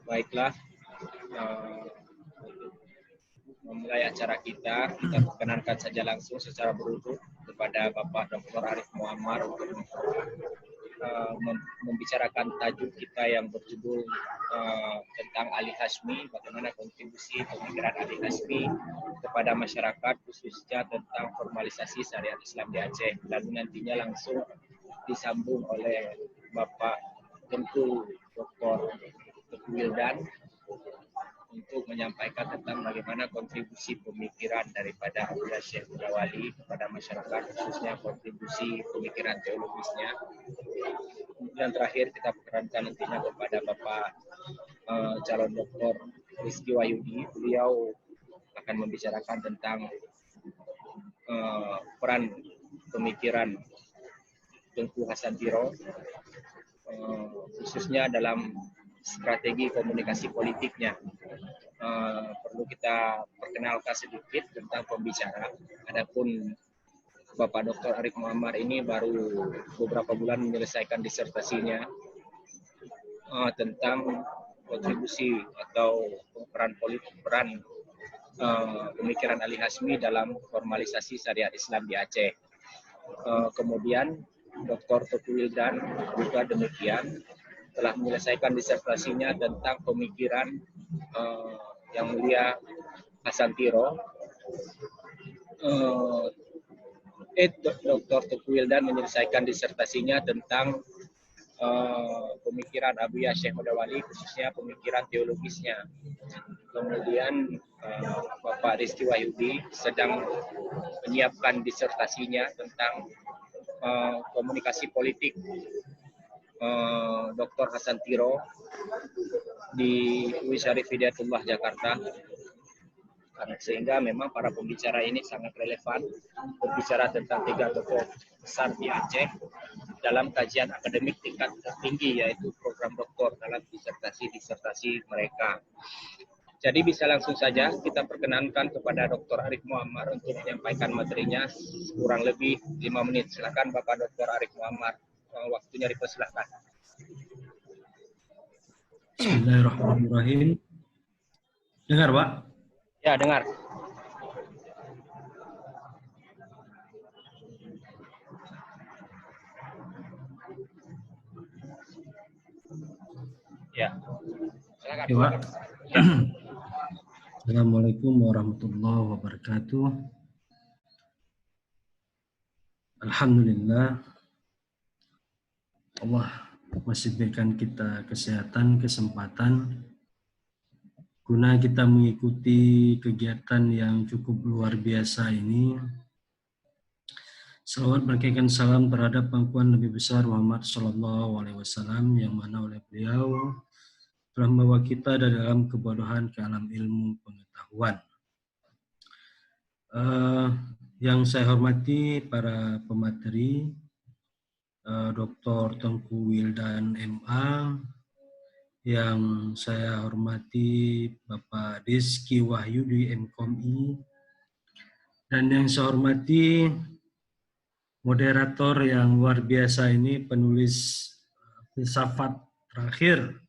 Baiklah, untuk memulai acara kita perkenankan saja langsung secara berurut kepada Bapak Dr. Arif Muammar untuk membicarakan tajuk kita yang berjudul tentang Ali Hashmi, bagaimana kontribusi pemikiran Ali Hashmi kepada masyarakat, khususnya tentang formalisasi syariat Islam di Aceh. Lalu nantinya langsung disambung oleh Bapak Tentu Dr. Wildan untuk menyampaikan tentang bagaimana kontribusi pemikiran daripada Abuya Syekh Mudawali kepada masyarakat, khususnya kontribusi pemikiran teologisnya. Kemudian terakhir kita perkenankan nantinya kepada Bapak calon Dr. Rizky Wahyudi. Beliau akan membicarakan tentang peran pemikiran Tengku Hasantiro, khususnya dalam strategi komunikasi politiknya. Perlu kita perkenalkan sedikit tentang pembicara. Adapun Bapak Dr. Arif Muammar ini baru beberapa bulan menyelesaikan disertasinya tentang kontribusi atau peran pemikiran Ali Hashmi dalam formalisasi syariat Islam di Aceh. Kemudian Dr. Teguh Wildan juga demikian telah menyelesaikan disertasinya tentang pemikiran Yang Mulia Hasantiro. Dr. Teguh Wildan menyelesaikan disertasinya tentang pemikiran Abuya Syekh Mudawali, khususnya pemikiran teologisnya. Kemudian Bapak Rizky Wahyudi sedang menyiapkan disertasinya tentang komunikasi politik Dr. Hasantiro di UI Syarif Hidayatullah Jakarta. Sehingga memang para pembicara ini sangat relevan berbicara tentang tiga tokoh besar di Aceh dalam kajian akademik tingkat tertinggi, yaitu program doktor dalam disertasi mereka. Jadi bisa langsung saja kita perkenankan kepada Dr. Arif Muammar untuk menyampaikan materinya kurang lebih 5 menit. Silakan Bapak Dr. Arif Muammar, waktunya dipersilakan. Bismillahirrahmanirrahim. Dengar, Pak? Ya, dengar. Ya, silakan. Ya, Pak. Ya. Assalamualaikum warahmatullahi wabarakatuh. Alhamdulillah, Allah masih berikan kita kesehatan, kesempatan guna kita mengikuti kegiatan yang cukup luar biasa ini. Salawat berkaikan salam terhadap pangkuan Nabi besar Muhammad SAW yang mana oleh beliau telah membawa kita dari dalam kebodohan ke alam ilmu pengetahuan. Yang saya hormati para pemateri, Dr. Tengku Wildan MA, yang saya hormati Bapak Rizky Wahyudi MKOMI, dan yang saya hormati moderator yang luar biasa ini, penulis filsafat terakhir,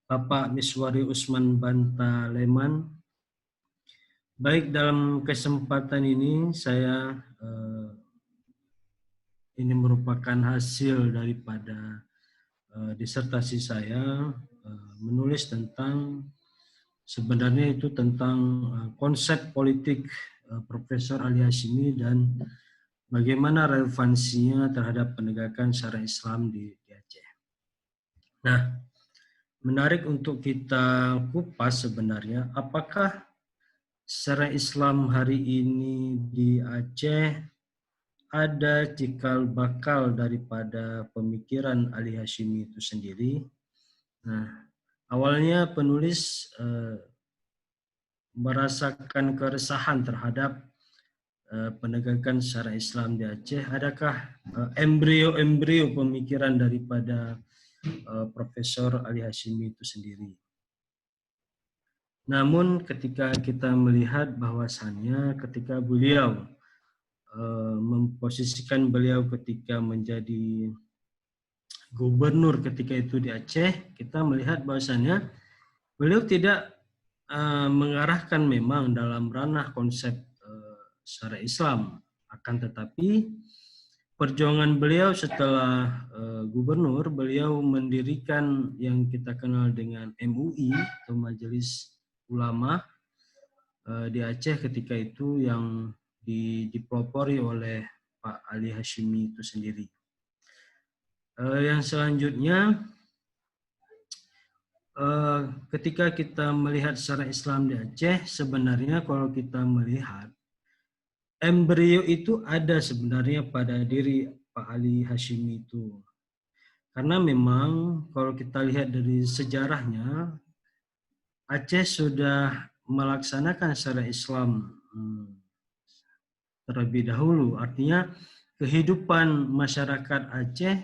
Bapak Miswari Usman Bantaleman. Baik, dalam kesempatan ini saya ini merupakan hasil daripada disertasi saya menulis tentang sebenarnya itu tentang konsep politik Profesor Ali Hashmi dan bagaimana relevansinya terhadap penegakan syariat Islam di Aceh. Nah, menarik untuk kita kupas sebenarnya apakah syariat Islam hari ini di Aceh ada cikal bakal daripada pemikiran Ali Hashmi itu sendiri. Nah, awalnya penulis merasakan keresahan terhadap penegakan syariat Islam di Aceh. Adakah embrio-embrio pemikiran daripada Profesor Ali Hashmi itu sendiri? Namun ketika kita melihat bahwasannya ketika beliau memposisikan beliau ketika menjadi gubernur ketika itu di Aceh, kita melihat bahwasannya beliau tidak mengarahkan memang dalam ranah konsep syariat Islam, akan tetapi perjuangan beliau setelah gubernur, beliau mendirikan yang kita kenal dengan MUI atau Majelis Ulama di Aceh ketika itu, yang dipelopori oleh Pak Ali Hashimi itu sendiri. Yang selanjutnya, ketika kita melihat secara Islam di Aceh, sebenarnya kalau kita melihat embrio itu ada sebenarnya pada diri Pak Ali Hashimi itu. Karena memang kalau kita lihat dari sejarahnya, Aceh sudah melaksanakan secara Islam terlebih dahulu. Artinya kehidupan masyarakat Aceh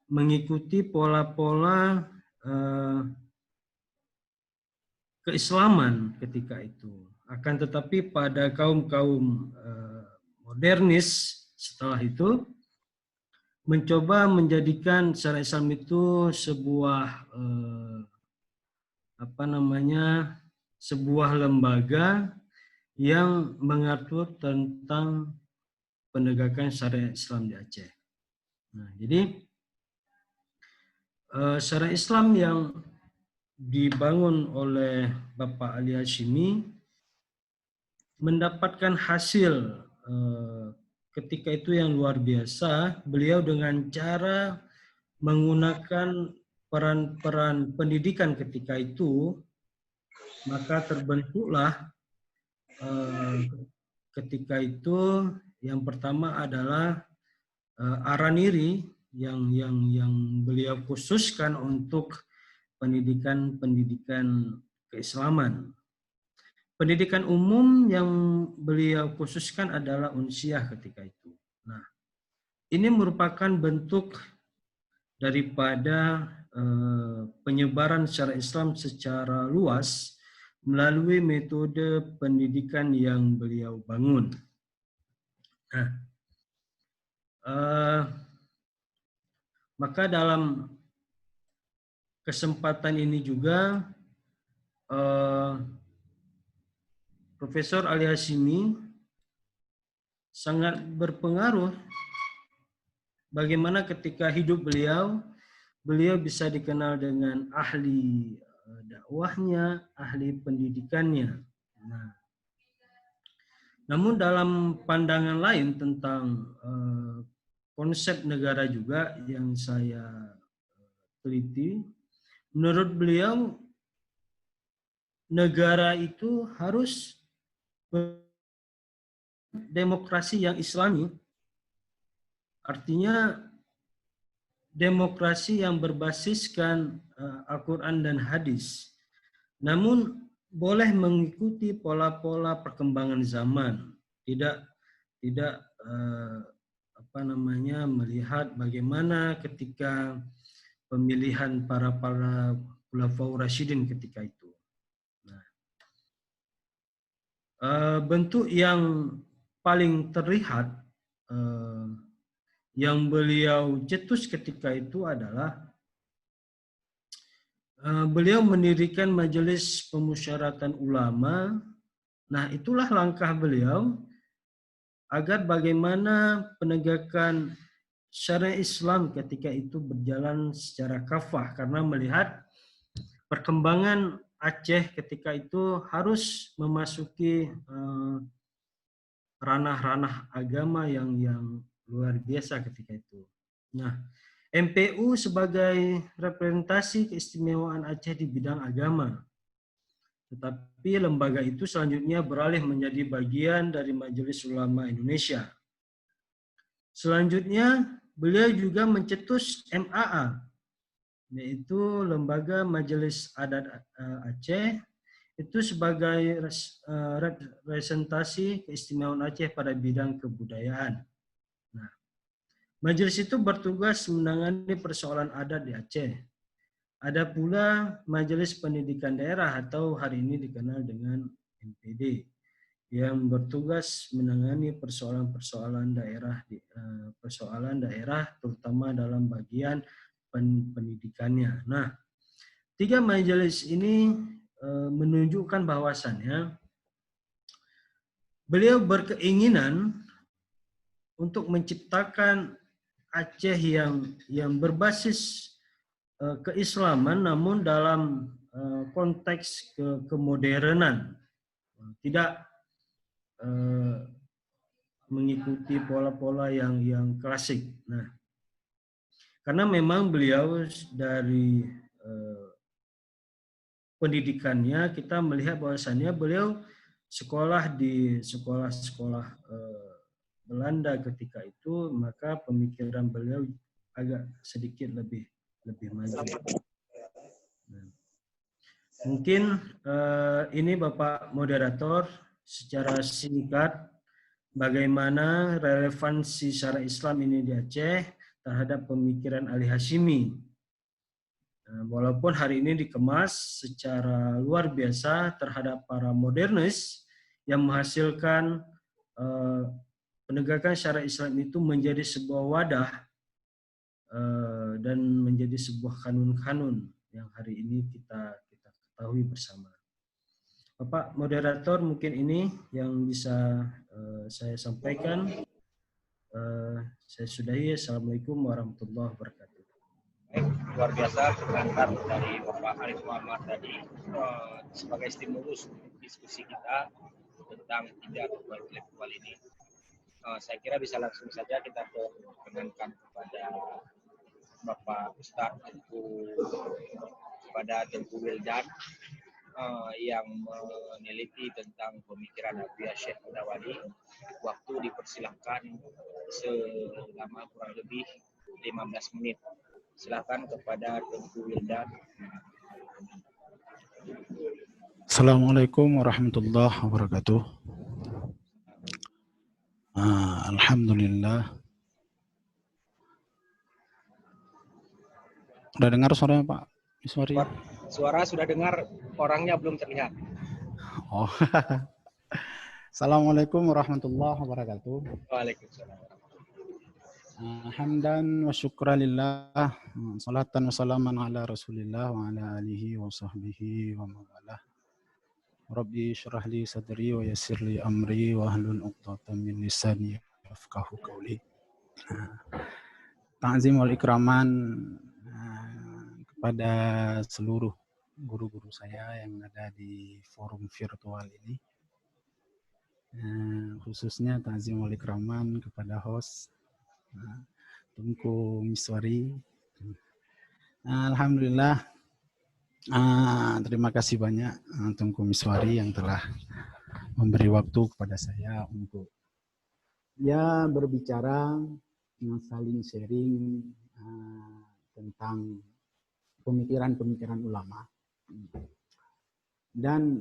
mengikuti pola-pola keislaman ketika itu. Akan tetapi pada kaum-kaum modernis setelah itu mencoba menjadikan syariat Islam itu sebuah sebuah lembaga yang mengatur tentang penegakan syariat Islam di Aceh. Nah, jadi syariat Islam yang dibangun oleh Bapak Ali Hashimi mendapatkan hasil ketika itu yang luar biasa. Beliau dengan cara menggunakan peran-peran pendidikan ketika itu, maka terbentuklah ketika itu yang pertama adalah Araniri yang beliau khususkan untuk pendidikan keislaman. Pendidikan umum yang beliau khususkan adalah Unsiah ketika itu. Nah, ini merupakan bentuk daripada penyebaran secara Islam secara luas melalui metode pendidikan yang beliau bangun. Nah, maka dalam kesempatan ini juga Profesor Ali Hashimi sangat berpengaruh bagaimana ketika hidup beliau bisa dikenal dengan ahli dakwahnya, ahli pendidikannya. Nah, namun dalam pandangan lain tentang konsep negara juga yang saya teliti, menurut beliau negara itu harus demokrasi yang Islami, artinya demokrasi yang berbasiskan Al-Quran dan hadis, namun boleh mengikuti pola-pola perkembangan zaman, tidak melihat bagaimana ketika pemilihan para Khulafaur Rasyidin ketika itu. Nah, bentuk yang paling terlihat yang beliau cetus ketika itu adalah beliau mendirikan Majelis Pemusyawaratan Ulama. Nah, itulah langkah beliau agar bagaimana penegakan syariat Islam ketika itu berjalan secara kafah, karena melihat perkembangan Aceh ketika itu harus memasuki ranah-ranah agama yang luar biasa ketika itu. Nah, MPU sebagai representasi keistimewaan Aceh di bidang agama. Tetapi lembaga itu selanjutnya beralih menjadi bagian dari Majelis Ulama Indonesia. Selanjutnya, beliau juga mencetus MAA, yaitu Lembaga Majelis Adat Aceh, itu sebagai representasi keistimewaan Aceh pada bidang kebudayaan. Nah, majelis itu bertugas menangani persoalan adat di Aceh. Ada pula Majelis Pendidikan Daerah atau hari ini dikenal dengan MPD yang bertugas menangani persoalan-persoalan daerah terutama dalam bagian pendidikannya. Nah, tiga majelis ini menunjukkan bahwasannya beliau berkeinginan untuk menciptakan Aceh yang berbasis keislaman, namun dalam konteks kemodernan, tidak mengikuti pola-pola yang klasik. Nah, karena memang beliau dari pendidikannya kita melihat bahwasannya beliau sekolah di sekolah-sekolah Belanda ketika itu, maka pemikiran beliau agak sedikit lebih maju. Nah, mungkin ini Bapak Moderator secara singkat bagaimana relevansi syariat Islam ini di Aceh terhadap pemikiran Ali Hashimi. Walaupun hari ini dikemas secara luar biasa terhadap para modernis yang menghasilkan penegakan syariat Islam itu menjadi sebuah wadah dan menjadi sebuah kanun-kanun yang hari ini kita ketahui bersama. Bapak Moderator, mungkin ini yang bisa saya sampaikan. Saya sudahi. Assalamualaikum warahmatullahi wabarakatuh. Baik, luar biasa pengantar dari Bapak Arif Muhammad tadi sebagai stimulus diskusi kita tentang tiga tokoh intelektual ini. Saya kira bisa langsung saja kita perkenankan kepada Bapak Ustadz Tengku Wildan yang meneliti tentang pemikiran Habibie Syekh Mudawali. Waktu dipersilahkan selama kurang lebih 15 menit. Silakan kepada Tengku Wildan. Assalamualaikum warahmatullahi wabarakatuh. Alhamdulillah. Udah dengar suaranya Pak Miswari? Suara sudah dengar, orangnya belum terlihat. Oh. Assalamualaikum warahmatullahi wabarakatuh. Waalaikumsalam. Hamdan wa syukran lillah, salatan wa salaman ala rasulillah wa ala alihi wa sahbihi wa mawalah. Rabbi syrah li sadri wa yassir li amri wa hlul 'uqdatam min lisani yafqahu qawli. Ta'zim wal ikraman kepada seluruh guru-guru saya yang ada di forum virtual ini. Khususnya ta'zim wal ikraman kepada host Tengku Miswari. Alhamdulillah, terima kasih banyak Tengku Miswari yang telah memberi waktu kepada saya untuk berbicara, saling sharing tentang pemikiran-pemikiran ulama. Dan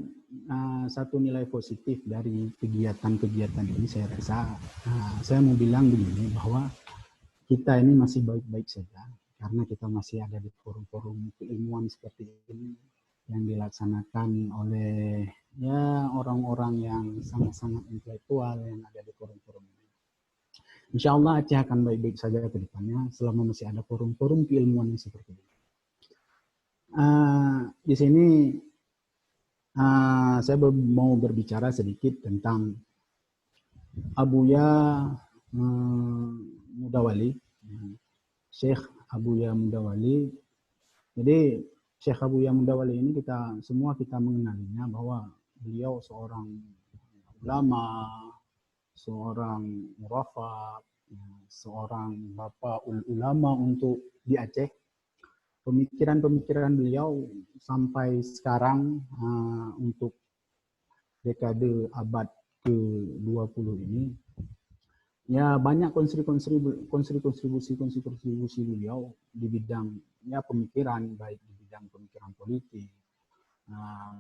satu nilai positif dari kegiatan-kegiatan ini saya rasa, saya mau bilang begini, bahwa kita ini masih baik-baik saja karena kita masih ada di forum-forum keilmuan seperti ini yang dilaksanakan oleh orang-orang yang sangat-sangat intelektual yang ada di forum-forum ini. Insya Allah Aceh akan baik-baik saja ke depannya selama masih ada forum-forum keilmuan yang seperti ini. Di sini saya mau berbicara sedikit tentang Abuya Mudawali, Syekh Abuya Mudawali. Jadi Syekh Abuya Mudawali ini semua kita mengenalinya bahwa beliau seorang ulama, seorang murafaq, seorang bapak ulama untuk di Aceh. Pemikiran-pemikiran beliau sampai sekarang untuk dekade abad ke-20 ini, banyak kontribusi beliau di bidang pemikiran, baik di bidang pemikiran politik,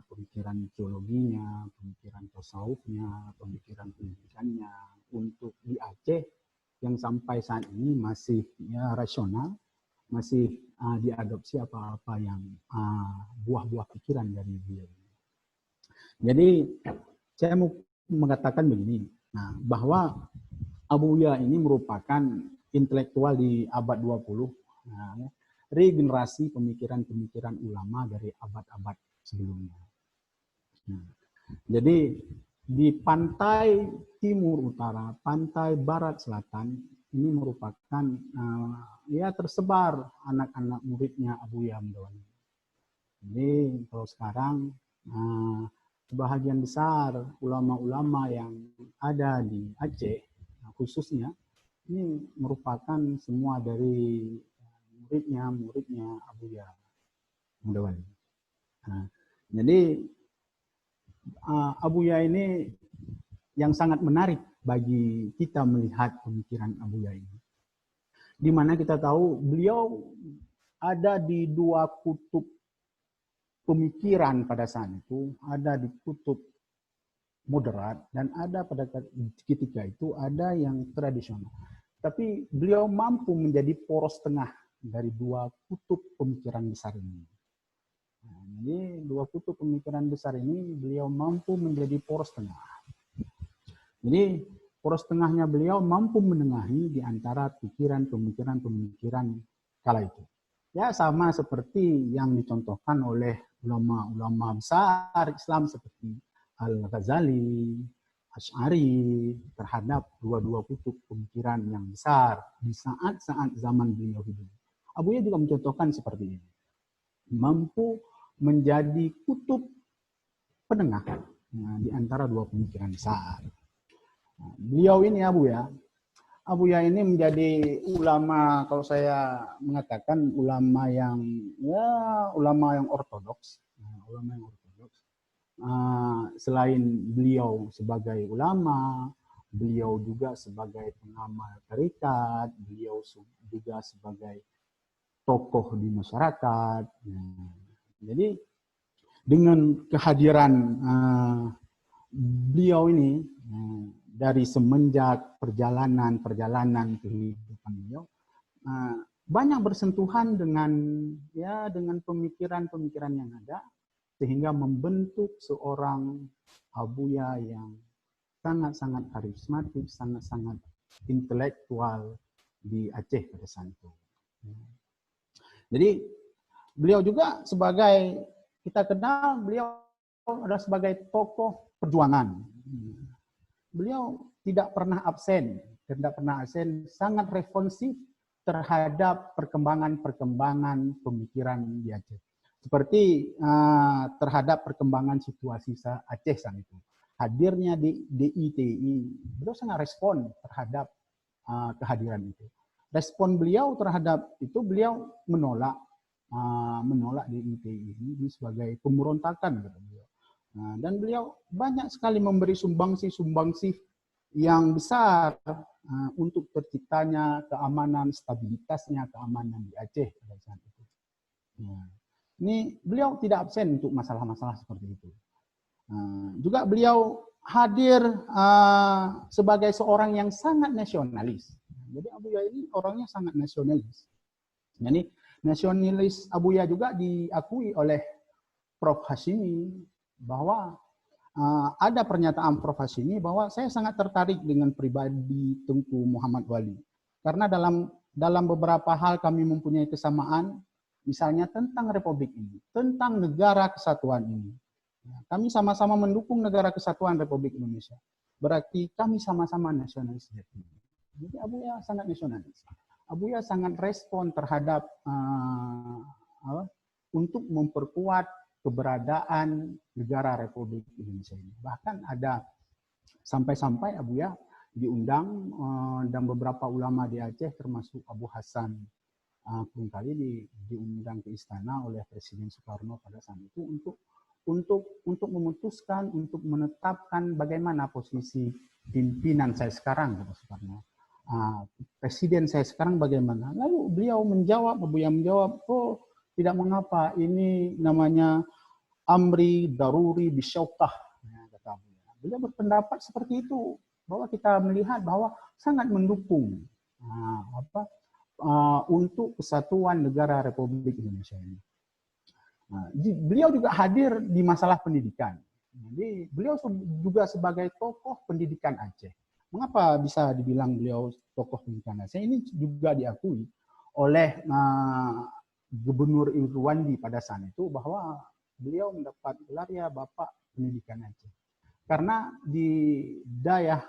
pemikiran teologinya, pemikiran tasawufnya, pemikiran pendidikannya untuk di Aceh yang sampai saat ini masih rasional, masih diadopsi apa-apa yang buah-buah pikiran dari beliau. Jadi saya mau mengatakan begini, bahwa Abuya ini merupakan intelektual di abad 20, regenerasi pemikiran-pemikiran ulama dari abad-abad sebelumnya. Nah, jadi di pantai timur utara, pantai barat selatan ini merupakan ya tersebar anak-anak muridnya Abuya Hamdawani. Jadi kalau sekarang sebahagian besar ulama-ulama yang ada di Aceh khususnya ini merupakan semua dari muridnya Abuya Hamdawani. Nah, jadi Abuya ini yang sangat menarik bagi kita melihat pemikiran Abuya ini. Di mana kita tahu beliau ada di dua kutub pemikiran pada saat itu, ada di kutub moderat dan ada pada ketika itu ada yang tradisional. Tapi beliau mampu menjadi poros tengah dari dua kutub pemikiran besar ini. Nah, jadi dua kutub pemikiran besar ini beliau mampu menjadi poros tengah. Jadi poros tengahnya beliau mampu menengahi di antara pemikiran kala itu. Ya sama seperti yang dicontohkan oleh ulama-ulama besar Islam seperti Al-Ghazali, Asy'ari terhadap dua-dua kutub pemikiran yang besar di saat-saat zaman beliau hidup. Abuya juga mencontohkan seperti ini. Mampu menjadi kutub penengah di antara dua pemikiran besar. Beliau ini Abuya ini menjadi ulama, kalau saya mengatakan ulama yang ortodoks, selain beliau sebagai ulama, beliau juga sebagai pengamal tarekat, beliau juga sebagai tokoh di masyarakat. Jadi dengan kehadiran beliau ini dari semenjak perjalanan kehidupan beliau banyak bersentuhan dengan pemikiran yang ada sehingga membentuk seorang Abuya yang sangat-sangat karismatik, sangat-sangat intelektual di Aceh pada saat itu. Jadi beliau juga sebagai, kita kenal beliau adalah sebagai tokoh perjuangan. Beliau tidak pernah absen, sangat responsif terhadap perkembangan pemikiran di Aceh. Seperti terhadap perkembangan situasi Aceh saat itu. Hadirnya di DITI, beliau sangat respon terhadap kehadiran itu. Respon beliau terhadap itu, beliau menolak DITI ini sebagai pemberontakan, kata beliau. Dan beliau banyak sekali memberi sumbangsi yang besar untuk terciptanya keamanan, stabilitasnya keamanan di Aceh pada saat itu. Ini beliau tidak absen untuk masalah-masalah seperti itu. Juga beliau hadir sebagai seorang yang sangat nasionalis. Jadi Abuya ini orangnya sangat nasionalis. Jadi nasionalis Abuya juga diakui oleh Prof. Hashimi, bahwa ada pernyataan Prof. Hashimi bahwa saya sangat tertarik dengan pribadi Tengku Muhammad Wali. Karena dalam beberapa hal kami mempunyai kesamaan, misalnya tentang Republik ini, tentang negara kesatuan ini. Kami sama-sama mendukung negara kesatuan Republik Indonesia. Berarti kami sama-sama nasionalis. Jadi Abuya sangat nasionalis. Abuya sangat respon terhadap untuk memperkuat keberadaan negara Republik Indonesia ini. Bahkan ada sampai-sampai Abuya diundang dan beberapa ulama di Aceh termasuk Abu Hasan kali diundang ke istana oleh Presiden Soekarno pada saat itu untuk memutuskan, untuk menetapkan bagaimana posisi pimpinan saya sekarang, kata Soekarno. Presiden saya sekarang bagaimana? Lalu beliau menjawab, Abuya menjawab, oh tidak mengapa, ini namanya amri daruri bisyaukah, kata Abuya. Beliau berpendapat seperti itu, bahwa kita melihat bahwa sangat mendukung untuk kesatuan negara Republik Indonesia ini. Beliau juga hadir di masalah pendidikan. Jadi beliau juga sebagai tokoh pendidikan Aceh. Mengapa bisa dibilang beliau tokoh pendidikan Aceh? Ini juga diakui oleh Gubernur Irwandi pada saat itu bahwa beliau mendapat gelar ya Bapak Pendidikan Aceh. Karena di daerah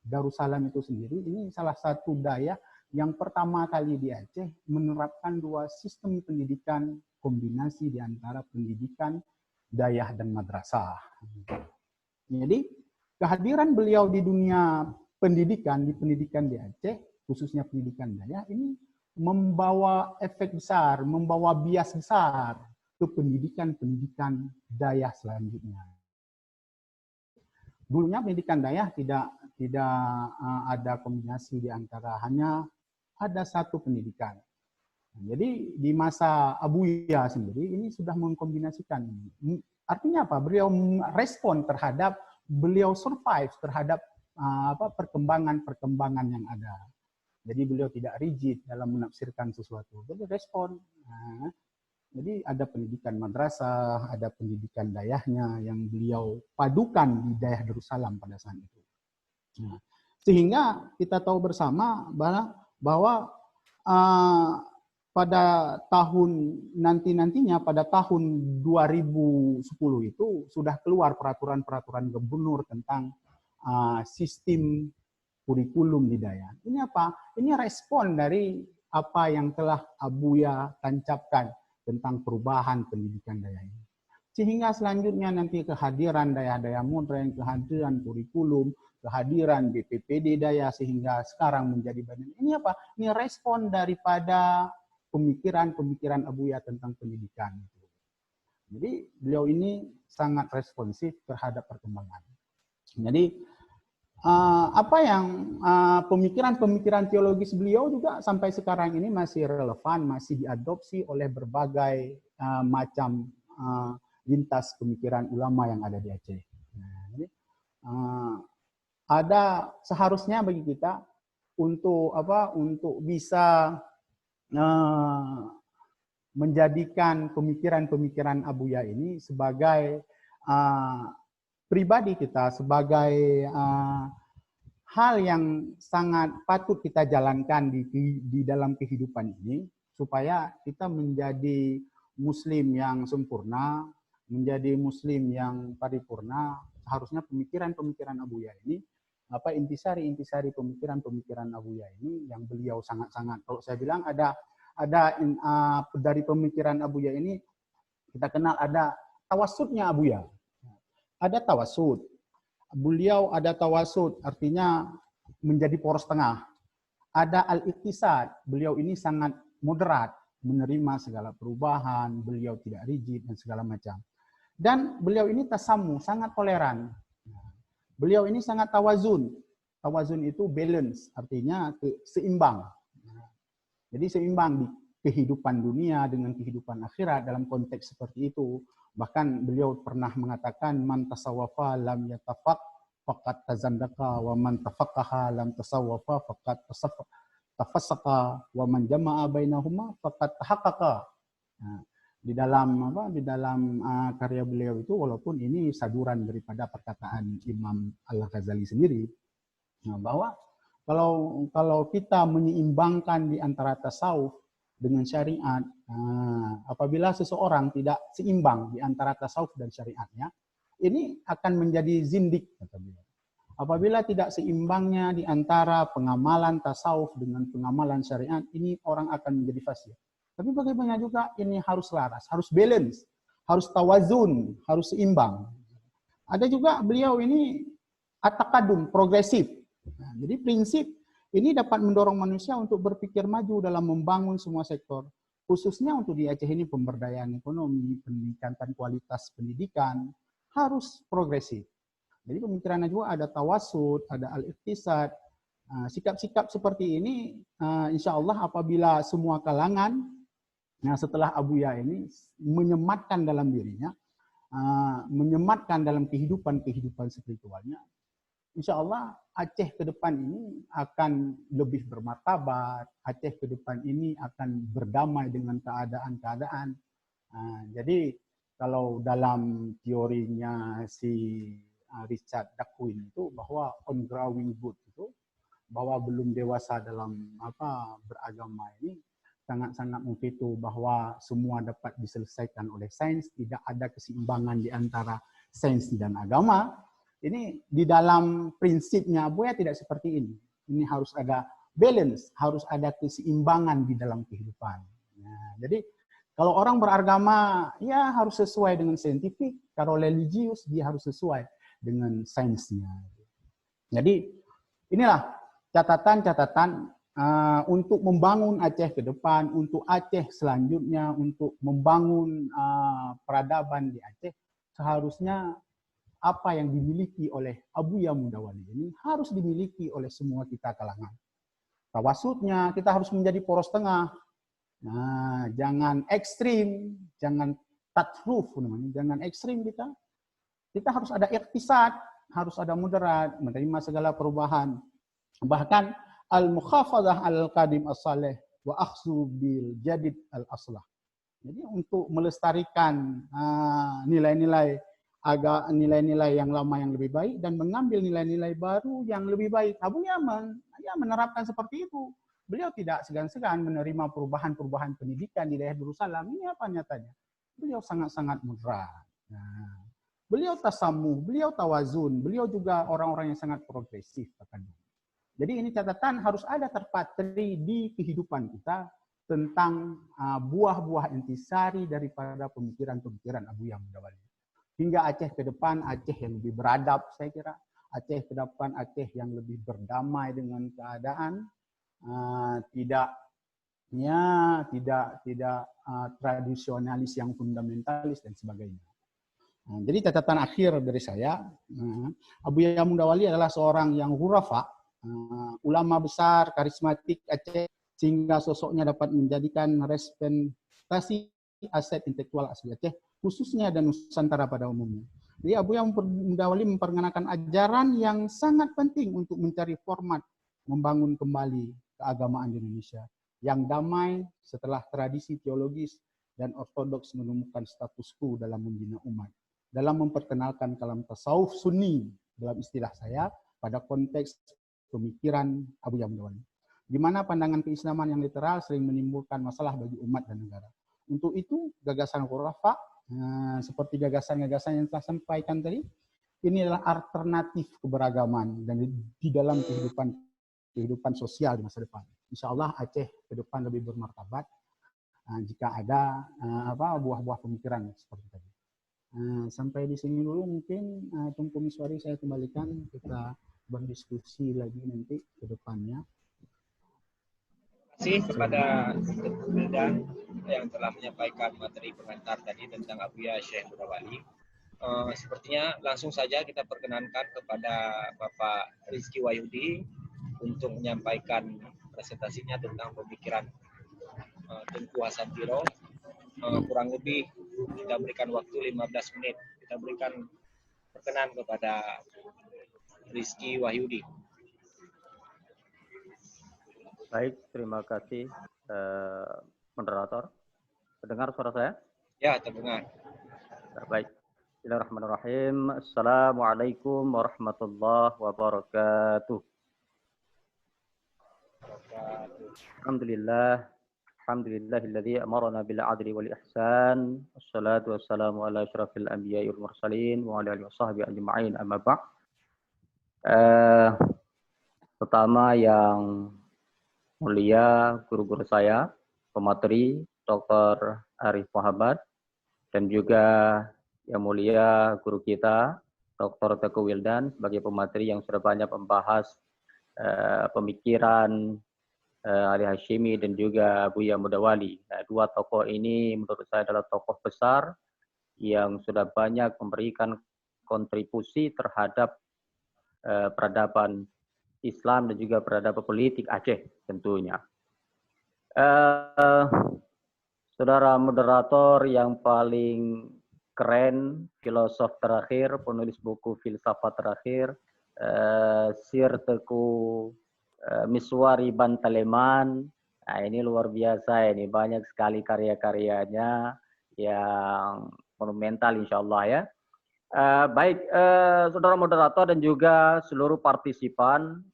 Darussalam itu sendiri, ini salah satu daerah yang pertama kali di Aceh menerapkan dua sistem pendidikan kombinasi di antara pendidikan daerah dan madrasah. Jadi kehadiran beliau di dunia pendidikan, di pendidikan di Aceh, khususnya pendidikan daerah, ini membawa efek besar, membawa bias besar ke pendidikan-pendidikan daerah selanjutnya. Dulunya pendidikan daerah tidak ada kombinasi di antara, hanya ada satu pendidikan. Jadi di masa Abuya sendiri ini sudah mengkombinasikan. Artinya apa? Beliau respon terhadap, beliau survive terhadap perkembangan yang ada. Jadi beliau tidak rigid dalam menafsirkan sesuatu. Beliau respon. Jadi ada pendidikan madrasah, ada pendidikan daerahnya yang beliau padukan di daerah Darussalam pada saat itu. Sehingga kita tahu bersama bahwa pada tahun nantinya pada tahun 2010 itu sudah keluar peraturan-peraturan gubernur tentang sistem kurikulum di daerah. Ini apa? Ini respon dari apa yang telah Abuya tancapkan tentang perubahan pendidikan daerah ini. Sehingga selanjutnya nanti kehadiran daerah-daerah modern, kehadiran kurikulum, kehadiran BPPD daerah sehingga sekarang menjadi badan. Ini apa? Ini respon daripada pemikiran-pemikiran Abuya tentang pendidikan. Jadi beliau ini sangat responsif terhadap perkembangan. Jadi pemikiran-pemikiran teologis beliau juga sampai sekarang ini masih relevan, masih diadopsi oleh berbagai macam lintas pemikiran ulama yang ada di Aceh. Jadi, ada seharusnya bagi kita untuk bisa menjadikan pemikiran-pemikiran Abuya ini sebagai pribadi kita, sebagai hal yang sangat patut kita jalankan di dalam kehidupan ini, supaya kita menjadi Muslim yang sempurna, menjadi Muslim yang paripurna. Harusnya pemikiran-pemikiran Abuya ini, intisari pemikiran-pemikiran Abuya ini yang beliau sangat-sangat, kalau saya bilang ada dari pemikiran Abuya ini kita kenal ada tawassutnya Abuya. Ada tawassut. Beliau ada tawassut, artinya menjadi poros tengah. Ada al-iqtisad. Beliau ini sangat moderat, menerima segala perubahan, beliau tidak rigid dan segala macam. Dan beliau ini tasamu, sangat toleran. Beliau ini sangat tawazun. Tawazun itu balance, artinya seimbang. Jadi seimbang di kehidupan dunia dengan kehidupan akhirat dalam konteks seperti itu. Bahkan beliau pernah mengatakan man tasawwafa lam yatafaq faqad tazandaka wa man tafaqaha lam tasawwafa faqad tafassaqa wa man jama'a bainahuma faqad tahaqqaqa. Nah, di dalam karya beliau itu, walaupun ini saduran daripada perkataan Imam Al-Ghazali sendiri, bahwa kalau kita menyeimbangkan di antara tasawuf dengan syariat, apabila seseorang tidak seimbang di antara tasawuf dan syariatnya, ini akan menjadi zindik, kata beliau. Apabila tidak seimbangnya di antara pengamalan tasawuf dengan pengamalan syariat, ini orang akan menjadi fasik. Tapi bagaimana juga ini harus laras, harus balance, harus tawazun, harus seimbang. Ada juga beliau ini at-taqadum, progresif. Nah, jadi prinsip ini dapat mendorong manusia untuk berpikir maju dalam membangun semua sektor, khususnya untuk di Aceh ini pemberdayaan ekonomi, peningkatan kualitas pendidikan, harus progresif. Jadi pemikirannya juga ada tawassut, ada al-iqtisad. Sikap-sikap seperti ini, insya Allah apabila semua kalangan, setelah Abuya ini menyematkan dalam dirinya, menyematkan dalam kehidupan spiritualnya, insya Allah Aceh ke depan ini akan lebih bermartabat, Aceh ke depan ini akan berdamai dengan keadaan-keadaan. Jadi kalau dalam teorinya si Richard Dawkins itu bahwa on growing good itu, bahwa belum dewasa dalam beragama ini, sangat-sangat memveto bahwa semua dapat diselesaikan oleh sains, tidak ada keseimbangan di antara sains dan agama. Ini di dalam prinsipnya Buya tidak seperti ini. Ini harus ada balance, harus ada keseimbangan di dalam kehidupan. Nah, jadi kalau orang beragama ya harus sesuai dengan saintifik, kalau religius dia harus sesuai dengan sainsnya. Jadi inilah catatan-catatan untuk membangun Aceh ke depan, untuk Aceh selanjutnya, untuk membangun peradaban di Aceh, seharusnya apa yang dimiliki oleh Abuya Mudawali ini harus dimiliki oleh semua kita kalangan. Tawasudnya kita harus menjadi poros tengah. Nah, jangan ekstrim, jangan tatruf namanya, jangan ekstrim kita. Kita harus ada ikhtisad, harus ada moderat, menerima segala perubahan. Bahkan al-mukhafadhah al-qadim as-salih wa akhzu bil jadid al-aslah. Jadi untuk melestarikan nilai-nilai yang lama yang lebih baik dan mengambil nilai-nilai baru yang lebih baik. Abu Yaman menerapkan seperti itu. Beliau tidak segan-segan menerima perubahan-perubahan pendidikan di daerah Darussalam. Ini apa nyatanya? Beliau sangat-sangat moderat. Nah, beliau tasamuh, beliau tawazun, beliau juga orang-orang yang sangat progresif. Jadi ini catatan harus ada terpatri di kehidupan kita tentang buah-buah intisari daripada pemikiran-pemikiran Abuya Mudawali. Hingga Aceh ke depan, Aceh yang lebih beradab, saya kira. Aceh ke depan, Aceh yang lebih berdamai dengan keadaan, tidak tradisionalis yang fundamentalis dan sebagainya. Jadi catatan akhir dari saya, Abuya Mudawali adalah seorang yang hurafa, ulama besar, karismatik Aceh, sehingga sosoknya dapat menjadikan representasi aset intelektual asli Aceh, khususnya dan Nusantara pada umumnya. Jadi Abuya Mudawali memperkenalkan ajaran yang sangat penting untuk mencari format membangun kembali keagamaan di Indonesia yang damai setelah tradisi teologis dan ortodoks menemukan status quo dalam membina umat. Dalam memperkenalkan kalam tasawuf sunni dalam istilah saya pada konteks pemikiran Abuya Mudawali. Di mana pandangan keislaman yang literal sering menimbulkan masalah bagi umat dan negara. Untuk itu, gagasan khurafa, seperti gagasan-gagasan yang telah sampaikan tadi, ini adalah alternatif keberagaman dan di dalam kehidupan sosial di masa depan. Insya Allah Aceh ke depan lebih bermartabat jika ada buah-buah pemikiran seperti tadi. Sampai di sini dulu mungkin Tunku Miswari saya kembalikan, kita berdiskusi lagi nanti ke depannya. Terima kasih kepada Dr. Wildan yang telah menyampaikan materi pengantar tadi tentang Abuya Syekh Mudawali. Sepertinya langsung saja kita perkenankan kepada Bapak Rizky Wahyudi untuk menyampaikan presentasinya tentang pemikiran Tunku Hasantiro. Kurang lebih kita berikan waktu 15 menit. Kita berikan perkenan kepada Rizky Wahyudi. Baik, terima kasih moderator. Terdengar suara saya? Ya, terdengar. Baik. Bismillahirrahmanirrahim. Assalamualaikum warahmatullahi wabarakatuh. Alhamdulillah. Alhamdulillahilladzi amarna bil adli wal ihsan. Wassalatu wassalamu ala asyrafil anbiya'i wal mursalin wa ala alihi washabbihi ajma'in. Amma ba'd. Pertama yang mulia guru-guru saya, pemateri Dr. Arif Muhammad, dan juga yang mulia guru kita Dr. Teguh Wildan sebagai pemateri yang sudah banyak membahas pemikiran Ali Hashimi dan juga Abuya Mudawali. Nah, dua tokoh ini menurut saya adalah tokoh besar yang sudah banyak memberikan kontribusi terhadap peradaban Islam dan juga peradaban politik Aceh tentunya. Saudara moderator yang paling keren, filosof terakhir, penulis buku filsafat terakhir, Sir Teguh Miswari Bantaleman. Nah, ini luar biasa, ini banyak sekali karya-karyanya yang monumental insya Allah ya. Baik, saudara moderator dan juga seluruh partisipan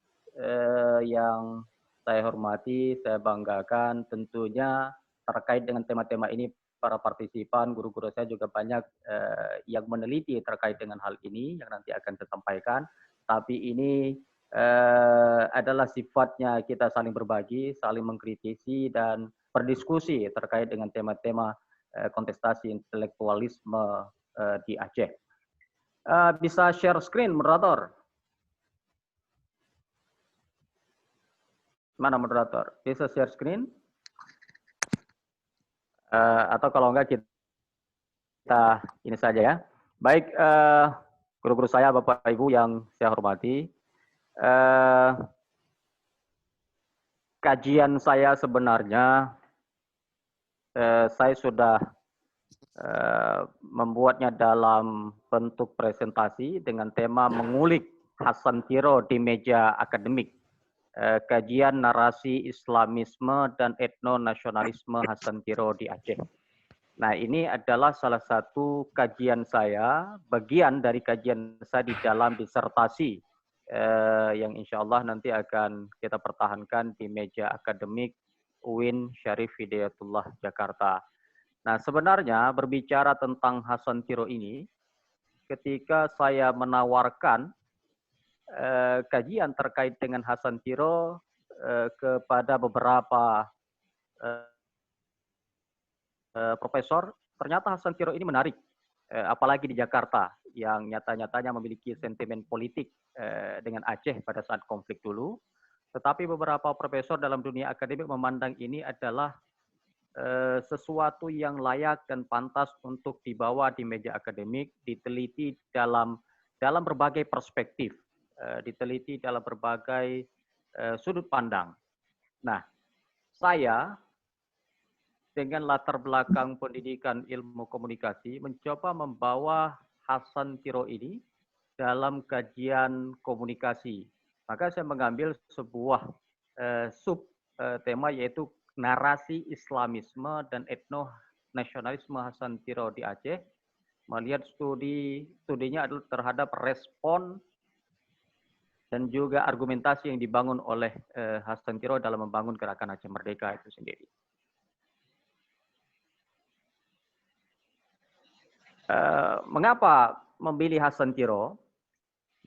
yang saya hormati, saya banggakan tentunya terkait dengan tema-tema ini para partisipan, guru-guru saya juga banyak yang meneliti terkait dengan hal ini yang nanti akan saya sampaikan. Tapi ini adalah sifatnya kita saling berbagi, saling mengkritisi dan berdiskusi terkait dengan tema-tema kontestasi intelektualisme di Aceh. Bisa share screen, moderator? Mana moderator? Bisa share screen? Atau kalau enggak kita ini saja ya. Baik, guru-guru saya, Bapak Ibu yang saya hormati, kajian saya sebenarnya saya sudah membuatnya dalam bentuk presentasi dengan tema mengulik Hasan Tiro di meja akademik. Kajian narasi Islamisme dan etnonasionalisme Hasan Tiro di Aceh. Nah, ini adalah salah satu kajian saya, bagian dari kajian saya di dalam disertasi yang insya Allah nanti akan kita pertahankan di meja akademik UIN Syarif Hidayatullah Jakarta. Nah, sebenarnya berbicara tentang Hasan Tiro ini, ketika saya menawarkan kajian terkait dengan Hasan Tiro kepada beberapa profesor, ternyata Hasan Tiro ini menarik, apalagi di Jakarta yang nyata-nyatanya memiliki sentimen politik dengan Aceh pada saat konflik dulu. Tetapi beberapa profesor dalam dunia akademik memandang ini adalah sesuatu yang layak dan pantas untuk dibawa di meja akademik, diteliti dalam berbagai perspektif, diteliti dalam berbagai sudut pandang. Nah, saya dengan latar belakang pendidikan ilmu komunikasi mencoba membawa Hasan Tiro ini dalam kajian komunikasi. Maka saya mengambil sebuah sub tema yaitu narasi Islamisme dan etnonasionalisme Hasan Tiro di Aceh. Melihat studinya adalah terhadap respon dan juga argumentasi yang dibangun oleh Hasan Tiro dalam membangun gerakan Aceh Merdeka itu sendiri. Mengapa memilih Hasan Tiro?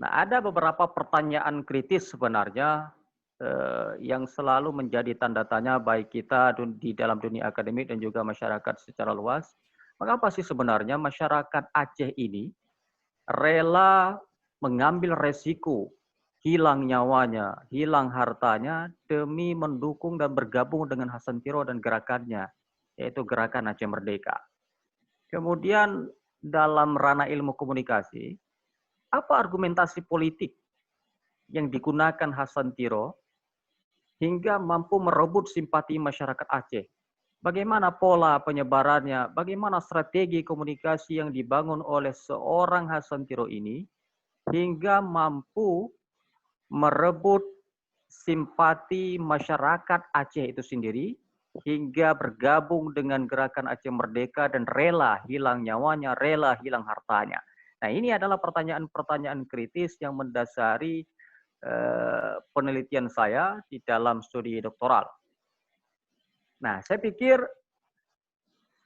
Nah, ada beberapa pertanyaan kritis sebenarnya yang selalu menjadi tanda tanya baik kita di dalam dunia akademik dan juga masyarakat secara luas. Mengapa sih sebenarnya masyarakat Aceh ini rela mengambil resiko hilang nyawanya, hilang hartanya demi mendukung dan bergabung dengan Hasan Tiro dan gerakannya, yaitu Gerakan Aceh Merdeka. Kemudian dalam ranah ilmu komunikasi, apa argumentasi politik yang digunakan Hasan Tiro hingga mampu merebut simpati masyarakat Aceh? Bagaimana pola penyebarannya, bagaimana strategi komunikasi yang dibangun oleh seorang Hasan Tiro ini hingga mampu merebut simpati masyarakat Aceh itu sendiri hingga bergabung dengan gerakan Aceh Merdeka dan rela hilang nyawanya, rela hilang hartanya. Nah, ini adalah pertanyaan-pertanyaan kritis yang mendasari penelitian saya di dalam studi doktoral. Nah, saya pikir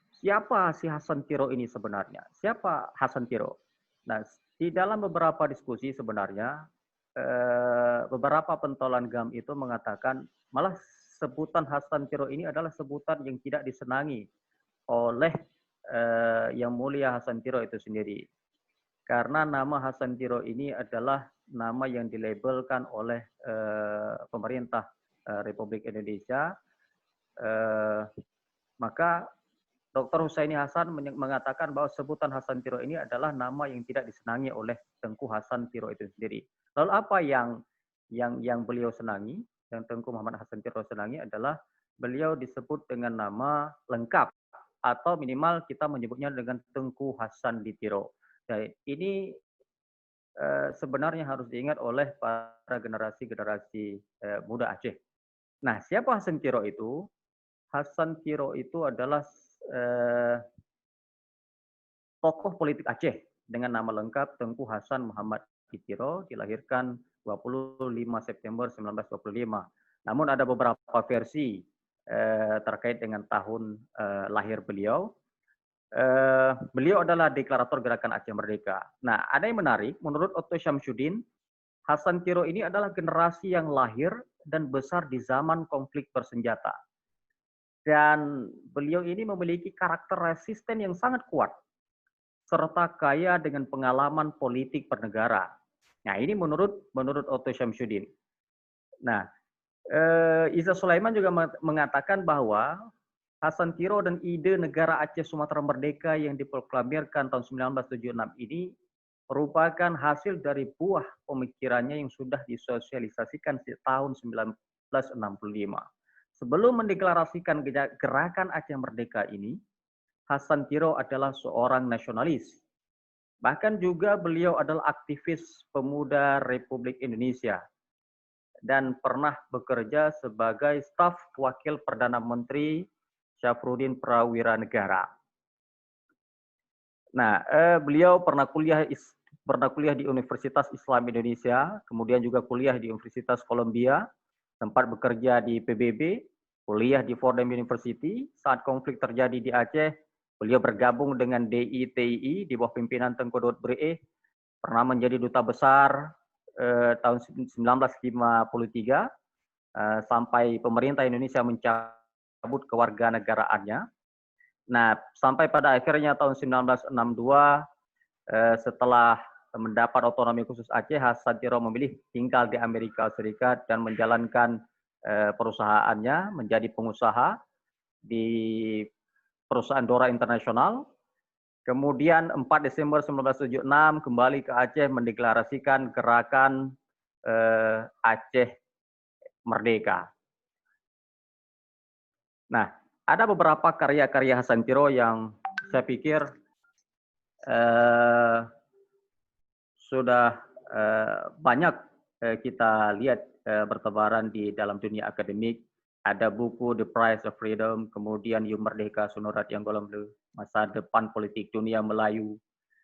siapa si Hasan Tiro ini sebenarnya? Siapa Hasan Tiro? Nah, di dalam beberapa diskusi sebenarnya beberapa pentolan GAM itu mengatakan malah sebutan Hasan Tiro ini adalah sebutan yang tidak disenangi oleh Yang Mulia Hasan Tiro itu sendiri. Karena nama Hasan Tiro ini adalah nama yang dilabelkan oleh pemerintah Republik Indonesia. Maka Dr. Husaini Hasan mengatakan bahwa sebutan Hasan Tiro ini adalah nama yang tidak disenangi oleh Tengku Hasan Tiro itu sendiri. Lalu apa yang beliau senangi, yang Tengku Muhammad Hasan Tiro senangi adalah beliau disebut dengan nama lengkap atau minimal kita menyebutnya dengan Tengku Hasan di Tiro. Nah, ini sebenarnya harus diingat oleh para generasi muda Aceh. Nah, siapa Hasan Tiro itu? Hasan Tiro itu adalah tokoh politik Aceh dengan nama lengkap Tengku Hasan Muhammad Tiro, dilahirkan 25 September 1925. Namun ada beberapa versi terkait dengan tahun lahir beliau. Beliau adalah deklarator Gerakan Aceh Merdeka. Nah, ada yang menarik, menurut Otto Syamsuddin, Hasan Tiro ini adalah generasi yang lahir dan besar di zaman konflik bersenjata. Dan beliau ini memiliki karakter resisten yang sangat kuat, serta kaya dengan pengalaman politik bernegara. Nah, ini menurut Otto Syamsuddin. Nah, Iza Sulaiman juga mengatakan bahwa Hasan Tiro dan ide negara Aceh Sumatera Merdeka yang diproklamirkan tahun 1976 ini merupakan hasil dari buah pemikirannya yang sudah disosialisasikan sejak tahun 1965. Sebelum mendeklarasikan Gerakan Aceh Merdeka ini, Hasan Tiro adalah seorang nasionalis. Bahkan juga beliau adalah aktivis pemuda Republik Indonesia dan pernah bekerja sebagai staf wakil Perdana Menteri Syafruddin Prawira Negara. Nah, beliau pernah kuliah di Universitas Islam Indonesia, kemudian juga kuliah di Universitas Columbia, sempat bekerja di PBB, kuliah di Fordham University. Saat konflik terjadi di Aceh, beliau bergabung dengan DITI di bawah pimpinan Tengku Daud Bre, pernah menjadi duta besar tahun 1953 sampai pemerintah Indonesia mencabut kewarganegaraannya. Nah, sampai pada akhirnya tahun 1962 setelah mendapat otonomi khusus Aceh, Hasan Tiro memilih tinggal di Amerika Serikat dan menjalankan perusahaannya menjadi pengusaha di perusahaan Dora Internasional. Kemudian 4 Desember 1976 kembali ke Aceh mendeklarasikan Gerakan Aceh Merdeka. Nah, ada beberapa karya-karya Hasan Tiro yang saya pikir sudah banyak kita lihat bertebaran di dalam dunia akademik. Ada buku The Price of Freedom, kemudian You Merdeka Sunurat Yang Golamlu, Masa Depan Politik Dunia Melayu,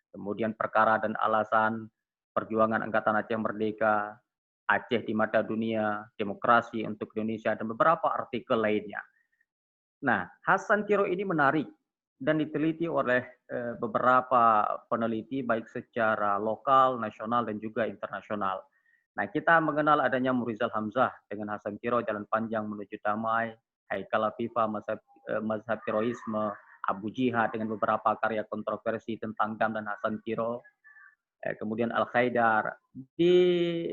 kemudian Perkara dan Alasan, Perjuangan Angkatan Aceh Merdeka, Aceh di Mata Dunia, Demokrasi untuk Indonesia, dan beberapa artikel lainnya. Nah, Hasan Tiro ini menarik dan diteliti oleh beberapa peneliti baik secara lokal, nasional, dan juga internasional. Nah, kita mengenal adanya Murizal Hamzah dengan Hasan Tiro, Jalan Panjang Menuju Damai, Haikal Afifah, Mazhab Tiroisme, Abu Jihad dengan beberapa karya kontroversi tentang GAM dan Hasan Tiro, kemudian Al-Qaidar. Di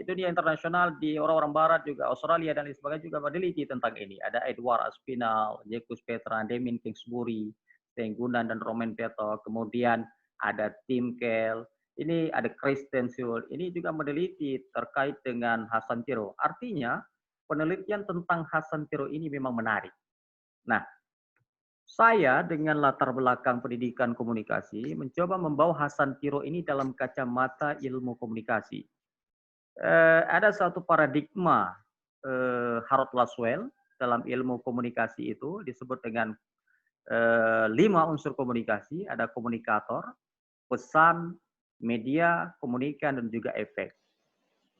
dunia internasional, di orang-orang barat juga, Australia dan lain sebagainya juga meneliti tentang ini. Ada Edward Aspinall, Jacques Petra, Demin Kingsbury, Tenggunan dan Roman Peto, kemudian ada Tim Kell, ini ada Kristen Sewell, ini juga meneliti terkait dengan Hasan Tiro. Artinya, penelitian tentang Hasan Tiro ini memang menarik. Nah, saya dengan latar belakang pendidikan komunikasi mencoba membawa Hasan Tiro ini dalam kacamata ilmu komunikasi. Ada satu paradigma Harold Laswell dalam ilmu komunikasi itu disebut dengan 5 unsur komunikasi. Ada komunikator, pesan, media, komunikan, dan juga efek.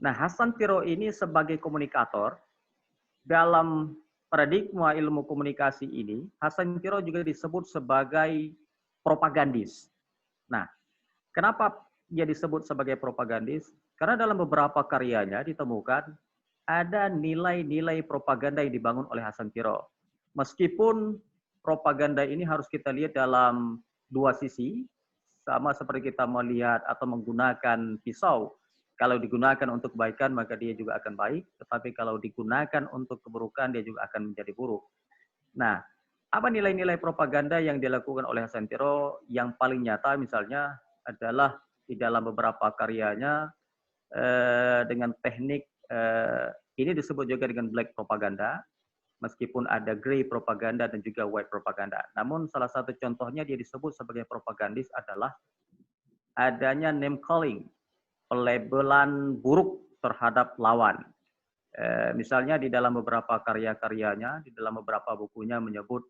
Nah, Hasan Tiro ini sebagai komunikator dalam paradigma ilmu komunikasi ini, Hasan Tiro juga disebut sebagai propagandis. Nah, kenapa dia disebut sebagai propagandis? Karena dalam beberapa karyanya ditemukan ada nilai-nilai propaganda yang dibangun oleh Hasan Tiro. Meskipun propaganda ini harus kita lihat dalam 2 sisi, sama seperti kita melihat atau menggunakan pisau. Kalau digunakan untuk kebaikan, maka dia juga akan baik. Tetapi kalau digunakan untuk keburukan, dia juga akan menjadi buruk. Nah, apa nilai-nilai propaganda yang dilakukan oleh Hasan Tiro yang paling nyata misalnya adalah di dalam beberapa karyanya dengan teknik, ini disebut juga dengan black propaganda, meskipun ada grey propaganda dan juga white propaganda. Namun salah satu contohnya dia disebut sebagai propagandis adalah adanya name calling, pelabelan buruk terhadap lawan. Misalnya di dalam beberapa karya-karyanya, di dalam beberapa bukunya menyebut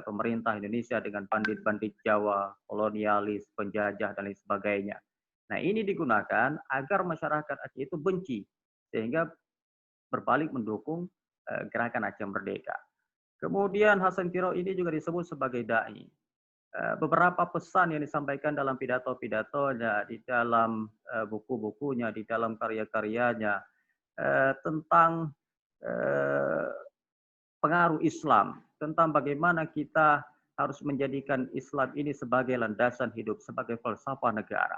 pemerintah Indonesia dengan bandit-bandit Jawa, kolonialis, penjajah, dan lain sebagainya. Nah, ini digunakan agar masyarakat Aceh itu benci, sehingga berbalik mendukung Gerakan Aceh Merdeka. Kemudian Hasan Tiro ini juga disebut sebagai dai. Beberapa pesan yang disampaikan dalam pidato-pidatonya, di dalam buku-bukunya, di dalam karya-karyanya tentang pengaruh Islam, tentang bagaimana kita harus menjadikan Islam ini sebagai landasan hidup, sebagai falsafah negara.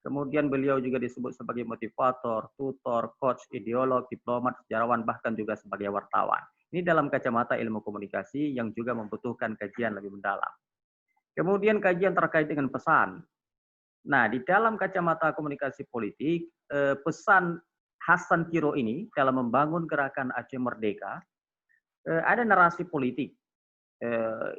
Kemudian beliau juga disebut sebagai motivator, tutor, coach, ideolog, diplomat, sejarawan, bahkan juga sebagai wartawan. Ini dalam kacamata ilmu komunikasi yang juga membutuhkan kajian lebih mendalam. Kemudian kajian terkait dengan pesan. Nah, di dalam kacamata komunikasi politik, pesan Hasan Tiro ini dalam membangun gerakan Aceh Merdeka, ada narasi politik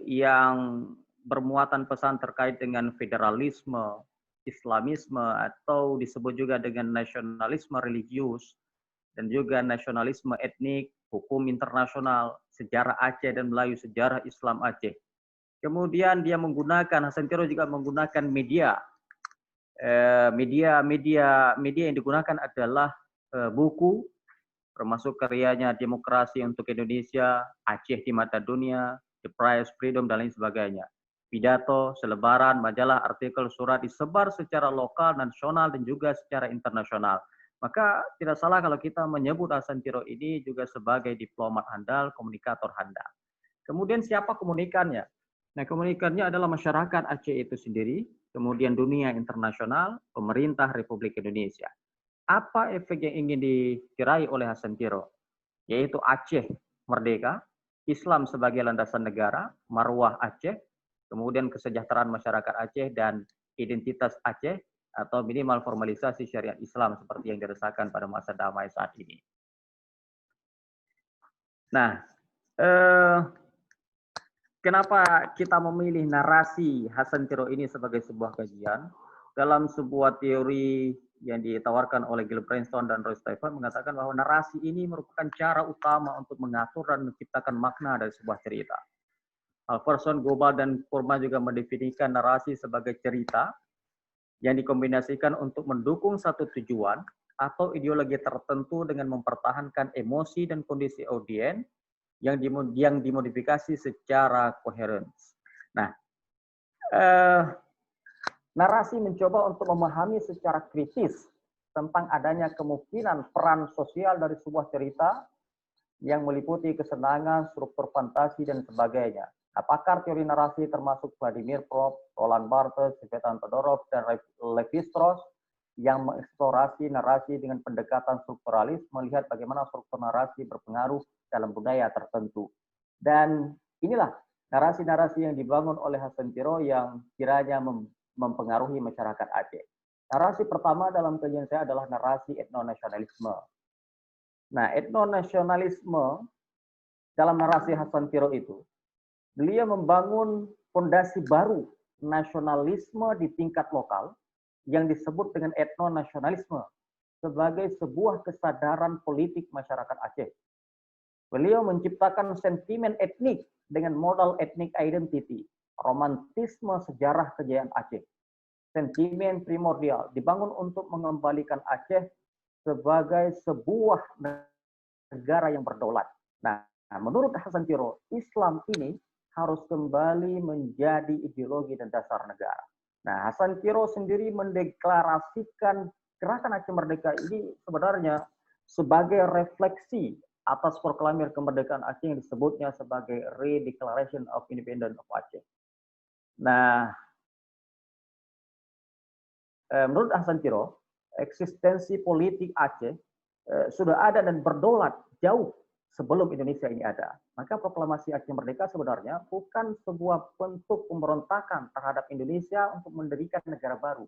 yang bermuatan pesan terkait dengan federalisme, Islamisme, atau disebut juga dengan nasionalisme religius, dan juga nasionalisme etnik, hukum internasional, sejarah Aceh dan Melayu, sejarah Islam Aceh. Kemudian dia menggunakan, Hasan Tiro juga menggunakan media. Media yang digunakan adalah buku, termasuk karyanya Demokrasi untuk Indonesia, Aceh di Mata Dunia, The Price, Freedom, dan lain sebagainya. Pidato, selebaran, majalah, artikel, surat disebar secara lokal, nasional, dan juga secara internasional. Maka tidak salah kalau kita menyebut Hasan Tiro ini juga sebagai diplomat handal, komunikator handal. Kemudian siapa komunikannya? Nah, komunikannya adalah masyarakat Aceh itu sendiri, kemudian dunia internasional, pemerintah Republik Indonesia. Apa efek yang ingin diraih oleh Hasan Tiro? Yaitu Aceh merdeka, Islam sebagai landasan negara, marwah Aceh, kemudian kesejahteraan masyarakat Aceh dan identitas Aceh, atau minimal formalisasi syariat Islam seperti yang dirasakan pada masa damai saat ini. Nah, kenapa kita memilih narasi Hasan Tiro ini sebagai sebuah kajian? Dalam sebuah teori yang ditawarkan oleh Gil Princeton dan Roy Stephan mengatakan bahwa narasi ini merupakan cara utama untuk mengatur dan menciptakan makna dari sebuah cerita. Alverson, Gobal, dan Kurma juga mendefinisikan narasi sebagai cerita yang dikombinasikan untuk mendukung satu tujuan atau ideologi tertentu dengan mempertahankan emosi dan kondisi audiens yang dimodifikasi secara koheren. Nah, narasi mencoba untuk memahami secara kritis tentang adanya kemungkinan peran sosial dari sebuah cerita yang meliputi kesenangan, struktur fantasi, dan sebagainya. Pakar teori narasi termasuk Vladimir Propp, Roland Barthes, Svetan Todorov, dan Levi-Strauss yang mengeksplorasi narasi dengan pendekatan strukturalis, melihat bagaimana struktur narasi berpengaruh dalam budaya tertentu. Dan inilah narasi-narasi yang dibangun oleh Hasan Tiro yang kiranya mempengaruhi masyarakat Aceh. Narasi pertama dalam kajian saya adalah narasi etnonasionalisme. Nah, etnonasionalisme dalam narasi Hasan Tiro itu, beliau membangun fondasi baru nasionalisme di tingkat lokal yang disebut dengan etnonasionalisme sebagai sebuah kesadaran politik masyarakat Aceh. Beliau menciptakan sentimen etnik dengan modal ethnic identity, romantisme sejarah kejayaan Aceh. Sentimen primordial dibangun untuk mengembalikan Aceh sebagai sebuah negara yang berdaulat. Nah, menurut Hasan Tiro, Islam ini harus kembali menjadi ideologi dan dasar negara. Nah, Hasan Tiro sendiri mendeklarasikan gerakan Aceh Merdeka ini sebenarnya sebagai refleksi atas proklamir kemerdekaan Aceh yang disebutnya sebagai Redeclaration of Independence of Aceh. Nah, menurut Hasan Tiro, eksistensi politik Aceh sudah ada dan berdaulat jauh sebelum Indonesia ini ada. Maka proklamasi Aceh Merdeka sebenarnya bukan sebuah bentuk pemberontakan terhadap Indonesia untuk mendirikan negara baru,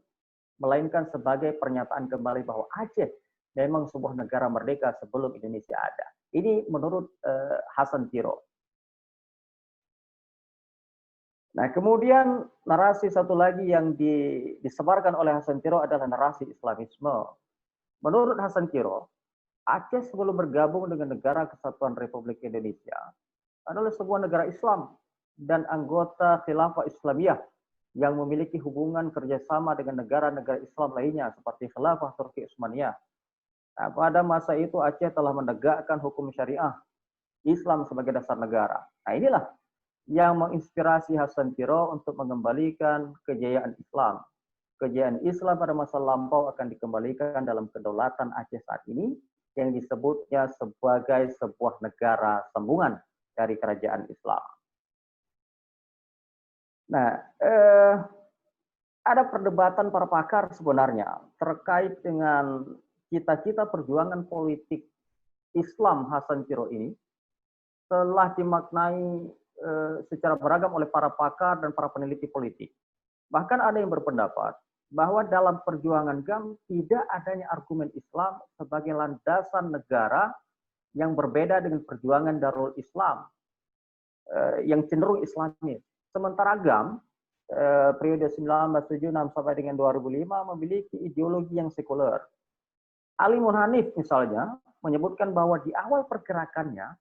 melainkan sebagai pernyataan kembali bahwa Aceh memang sebuah negara merdeka sebelum Indonesia ada. Ini menurut Hasan Tiro. Nah, kemudian narasi satu lagi yang disebarkan oleh Hasan Tiro adalah narasi Islamisme. Menurut Hasan Tiro, Aceh sebelum bergabung dengan Negara Kesatuan Republik Indonesia adalah sebuah negara Islam dan anggota Khilafah Islamiyah yang memiliki hubungan kerjasama dengan negara-negara Islam lainnya seperti Khilafah Turki Utsmaniyah. Nah, pada masa itu Aceh telah menegakkan hukum syariah Islam sebagai dasar negara. Nah, inilah yang menginspirasi Hasan Tiro untuk mengembalikan kejayaan Islam. Kejayaan Islam pada masa lampau akan dikembalikan dalam kedaulatan Aceh saat ini yang disebutnya sebagai sebuah negara sambungan dari kerajaan Islam. Nah, ada perdebatan para pakar sebenarnya terkait dengan cita-cita perjuangan politik Islam Hasan Tiro ini telah dimaknai secara beragam oleh para pakar dan para peneliti politik. Bahkan ada yang berpendapat bahwa dalam perjuangan GAM tidak adanya argumen Islam sebagai landasan negara yang berbeda dengan perjuangan Darul Islam yang cenderung Islamis. Sementara GAM periode 1976 sampai dengan 2005 memiliki ideologi yang sekuler. Ali Munhanif misalnya menyebutkan bahwa di awal pergerakannya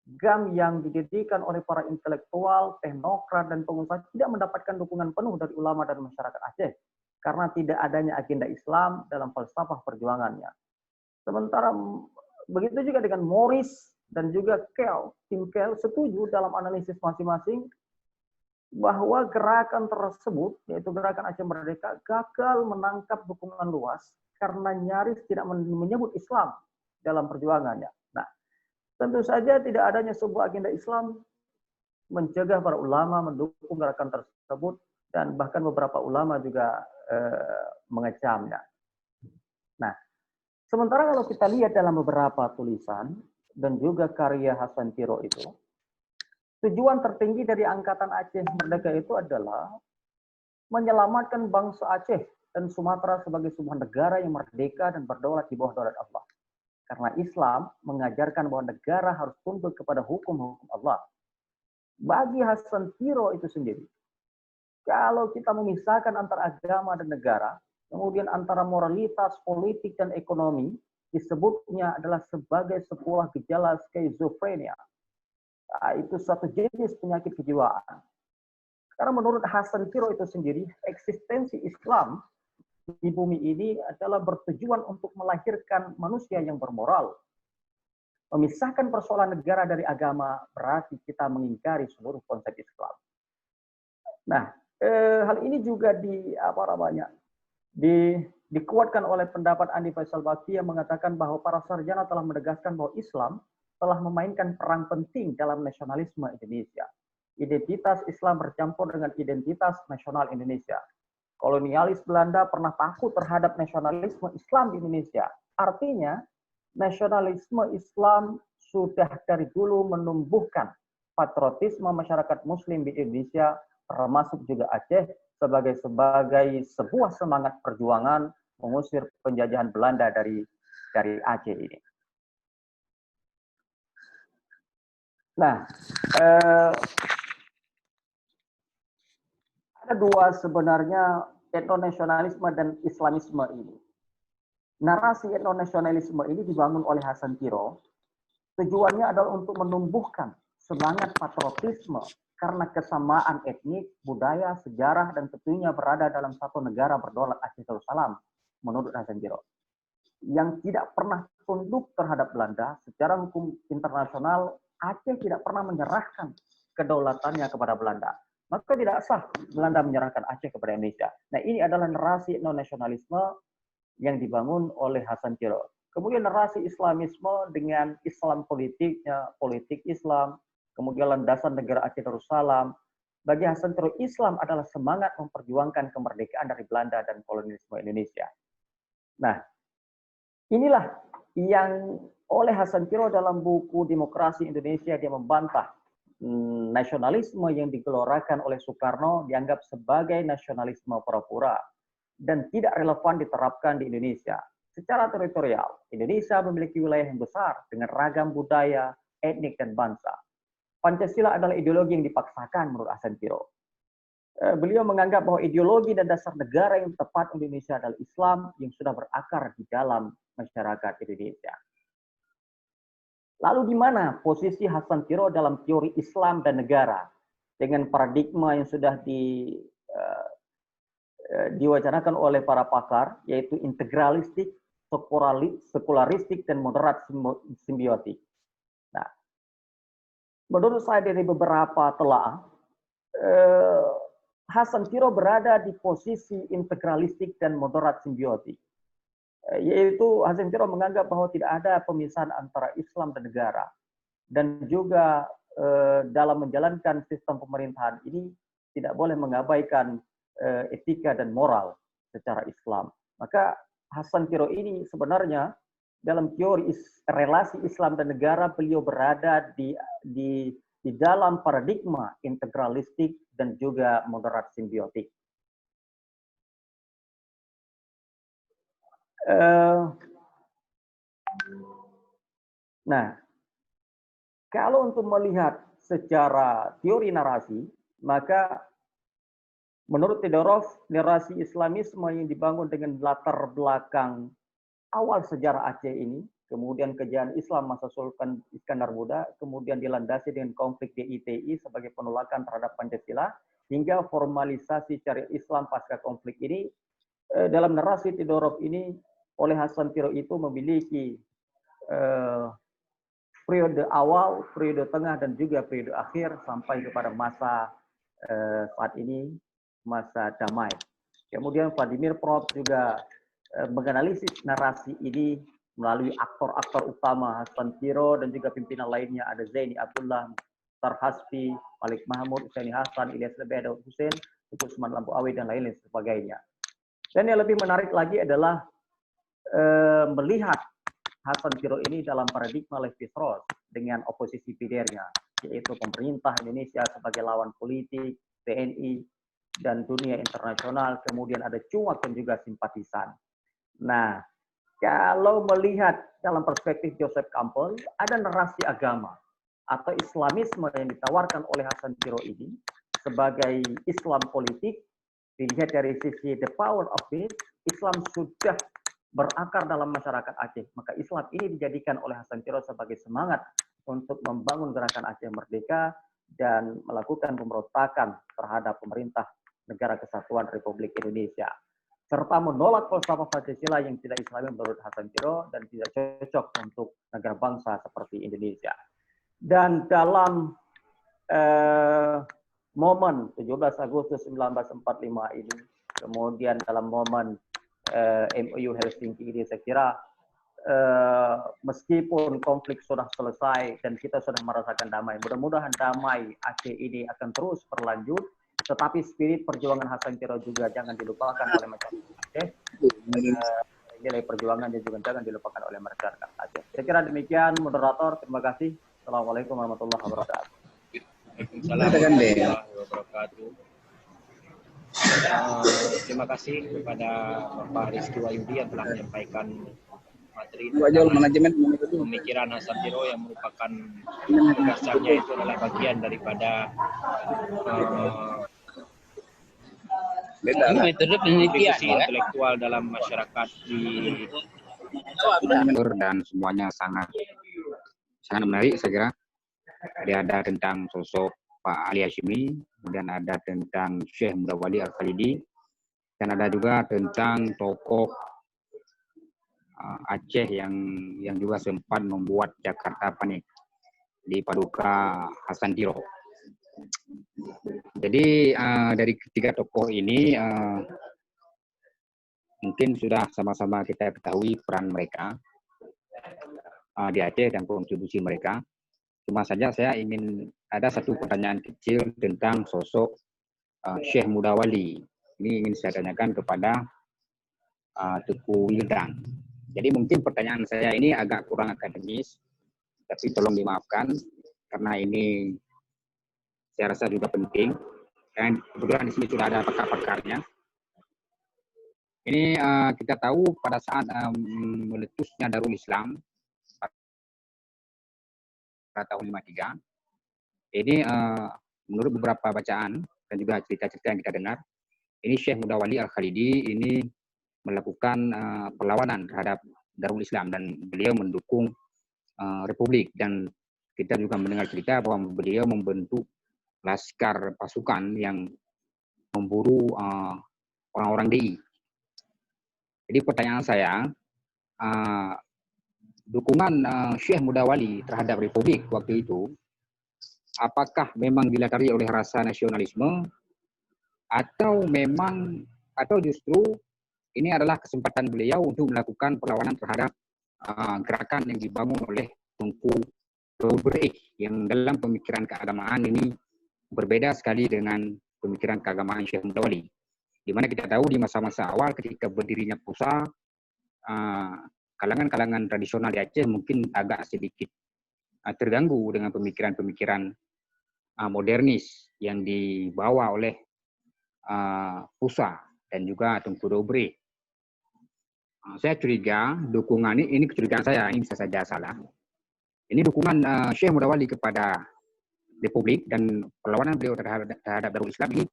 GAM yang didirikan oleh para intelektual, teknokrat, dan pengusaha tidak mendapatkan dukungan penuh dari ulama dan masyarakat Aceh karena tidak adanya agenda Islam dalam falsafah perjuangannya. Sementara begitu juga dengan Morris dan juga Tim Kell setuju dalam analisis masing-masing bahwa gerakan tersebut, yaitu gerakan Aceh Merdeka, gagal menangkap dukungan luas karena nyaris tidak menyebut Islam dalam perjuangannya. Nah, tentu saja tidak adanya sebuah agenda Islam mencegah para ulama mendukung gerakan tersebut dan bahkan beberapa ulama juga mengecamnya. Nah, sementara kalau kita lihat dalam beberapa tulisan dan juga karya Hasan Tiro itu, tujuan tertinggi dari Angkatan Aceh Merdeka itu adalah menyelamatkan bangsa Aceh dan Sumatera sebagai sebuah negara yang merdeka dan berdaulat di bawah daulat Allah. Karena Islam mengajarkan bahwa negara harus tunduk kepada hukum-hukum Allah. Bagi Hasan Tiro itu sendiri, kalau kita memisahkan antara agama dan negara, kemudian antara moralitas, politik, dan ekonomi, disebutnya adalah sebagai sebuah gejala skizofrenia. Nah, itu suatu jenis penyakit kejiwaan. Karena menurut Hasan Tiro itu sendiri, eksistensi Islam di bumi ini adalah bertujuan untuk melahirkan manusia yang bermoral. Memisahkan persoalan negara dari agama berarti kita mengingkari seluruh konsep Islam. Nah, hal ini juga dikuatkan oleh pendapat Andi Faisal Baqi yang mengatakan bahwa para sarjana telah menegaskan bahwa Islam telah memainkan peran penting dalam nasionalisme Indonesia. Identitas Islam bercampur dengan identitas nasional Indonesia. Kolonialis Belanda pernah takut terhadap nasionalisme Islam di Indonesia. Artinya, nasionalisme Islam sudah dari dulu menumbuhkan patriotisme masyarakat Muslim di Indonesia, termasuk juga Aceh, sebagai sebuah semangat perjuangan mengusir penjajahan Belanda dari Aceh ini. Nah, ada dua sebenarnya etnonasionalisme dan Islamisme ini. Narasi etnonasionalisme ini dibangun oleh Hasan Tiro. Tujuannya adalah untuk menumbuhkan semangat patriotisme karena kesamaan etnik, budaya, sejarah, dan tentunya berada dalam satu negara berdaulat Aceh Darussalam, menurut Hasan Tiro. Yang tidak pernah tunduk terhadap Belanda, secara hukum internasional, Aceh tidak pernah menyerahkan kedaulatannya kepada Belanda. Maka tidak sah Belanda menyerahkan Aceh kepada Indonesia. Nah, ini adalah narasi etnonasionalisme yang dibangun oleh Hasan Tiro. Kemudian narasi Islamisme dengan Islam politiknya, politik Islam, kemudian landasan negara Aceh Darussalam. Bagi Hasan Tiro, Islam adalah semangat memperjuangkan kemerdekaan dari Belanda dan kolonialisme Indonesia. Nah, inilah yang oleh Hasan Tiro dalam buku Demokrasi Indonesia, dia membantah nasionalisme yang digelorakan oleh Soekarno dianggap sebagai nasionalisme pura-pura dan tidak relevan diterapkan di Indonesia. Secara teritorial, Indonesia memiliki wilayah yang besar dengan ragam budaya, etnik, dan bangsa. Pancasila adalah ideologi yang dipaksakan menurut Hasan Tiro. Beliau menganggap bahwa ideologi dan dasar negara yang tepat Indonesia adalah Islam yang sudah berakar di dalam masyarakat Indonesia. Lalu di mana posisi Hasan Tiro dalam teori Islam dan negara dengan paradigma yang sudah diwacanakan oleh para pakar, yaitu integralistik, sekularistik, dan moderat simbiotik. Nah, menurut saya dari beberapa telaah, Hasan Tiro berada di posisi integralistik dan moderat simbiotik. Yaitu Hasan Tiro menganggap bahwa tidak ada pemisahan antara Islam dan negara. Dan juga dalam menjalankan sistem pemerintahan ini tidak boleh mengabaikan etika dan moral secara Islam. Maka Hasan Tiro ini sebenarnya dalam teori relasi Islam dan negara beliau berada di dalam paradigma integralistik dan juga moderat simbiotik. Nah, kalau untuk melihat secara teori narasi, maka menurut Tidorov, narasi Islamisme yang dibangun dengan latar belakang awal sejarah Aceh ini, kemudian kejayaan Islam masa Sultan Iskandar Muda, kemudian dilandasi dengan konflik DITI sebagai penolakan terhadap Pancasila, hingga formalisasi syariat Islam pasca konflik ini, dalam narasi Tidorov ini, oleh Hasan Tiro itu memiliki periode awal, periode tengah, dan juga periode akhir sampai kepada masa saat ini, masa damai. Kemudian Vladimir Prop juga menganalisis narasi ini melalui aktor-aktor utama Hasan Tiro dan juga pimpinan lainnya, ada Zaini Abdullah, Mukhtar Hasbi, Malik Mahmud, Usaini Hasan, Ilyas Lebeh, Daud Hussein, Usman Lampu Awi, dan lain-lain sebagainya. Dan yang lebih menarik lagi adalah melihat Hasan Tiro ini dalam paradigma Levi-Strauss dengan oposisi pidernya, yaitu pemerintah Indonesia sebagai lawan politik, TNI, dan dunia internasional, kemudian ada cuak dan juga simpatisan. Nah, kalau melihat dalam perspektif Joseph Campbell, ada narasi agama atau Islamisme yang ditawarkan oleh Hasan Tiro ini sebagai Islam politik, dilihat dari sisi the power of it, Islam sudah berakar dalam masyarakat Aceh. Maka Islam ini dijadikan oleh Hasan Tiro sebagai semangat untuk membangun gerakan Aceh Merdeka dan melakukan pemberontakan terhadap pemerintah Negara Kesatuan Republik Indonesia, serta menolak falsafah Pancasila yang tidak Islami menurut Hasan Tiro dan tidak cocok untuk negara bangsa seperti Indonesia. Dan dalam momen 17 Agustus 1945 ini, kemudian dalam momen MOU Helsinki ini, saya kira meskipun konflik sudah selesai dan kita sudah merasakan damai, mudah-mudahan damai Aceh ini akan terus berlanjut, tetapi spirit perjuangan Hasan Tiro juga jangan dilupakan oleh masyarakat Aceh. Nilai perjuangannya juga jangan dilupakan oleh masyarakat Aceh. Saya kira demikian, moderator. Terima kasih. Assalamualaikum warahmatullahi wabarakatuh. Waalaikumsalam warahmatullahi wabarakatuh. Terima kasih kepada Bapak Rizky Wahyudi yang telah menyampaikan materi pemikiran Hasan Tiro yang merupakan gagasannya itu adalah bagian daripada metode penelitian intelektual dalam masyarakat di dan semuanya sangat menarik. Saya kira ada tentang sosok Pak Ali Hashimi, kemudian ada tentang Syekh Mudawali Al-Khalidi, dan ada juga tentang tokoh Aceh yang juga sempat membuat Jakarta panik di Paduka Hasan Tiro. Jadi dari ketiga tokoh ini mungkin sudah sama-sama kita ketahui peran mereka di Aceh dan kontribusi mereka. Cuma saja saya ingin ada satu pertanyaan kecil tentang sosok Syekh Mudawali. Ini ingin saya tanyakan kepada Teguh Wildang. Jadi mungkin pertanyaan saya ini agak kurang akademis, tapi tolong dimaafkan karena ini saya rasa juga penting. Dan kebetulan di sini sudah ada pakar-pakarnya. Ini kita tahu pada saat meletusnya Darul Islam pada tahun 53, ini menurut beberapa bacaan dan juga cerita-cerita yang kita dengar, ini Syekh Mudawali Al-Khalidi ini melakukan perlawanan terhadap Darul Islam dan beliau mendukung Republik, dan kita juga mendengar cerita bahwa beliau membentuk laskar pasukan yang memburu orang-orang DI. Jadi pertanyaan saya, dukungan Syekh Mudawali terhadap Republik waktu itu apakah memang dilatari oleh rasa nasionalisme atau justru ini adalah kesempatan beliau untuk melakukan perlawanan terhadap gerakan yang dibangun oleh Tunku Robreh yang dalam pemikiran keagamaan ini berbeda sekali dengan pemikiran keagamaan Syekh Mudawali. Di mana kita tahu di masa-masa awal ketika berdirinya PUSA, kalangan-kalangan tradisional di Aceh mungkin agak sedikit terganggu dengan pemikiran-pemikiran modernis yang dibawa oleh PUSA dan juga Tunku Robreh. Saya curiga dukungan ini kecurigaan saya, ini bisa saja salah. Ini dukungan Syekh Mudawali kepada Republik dan perlawanan beliau terhadap Darul Islam ini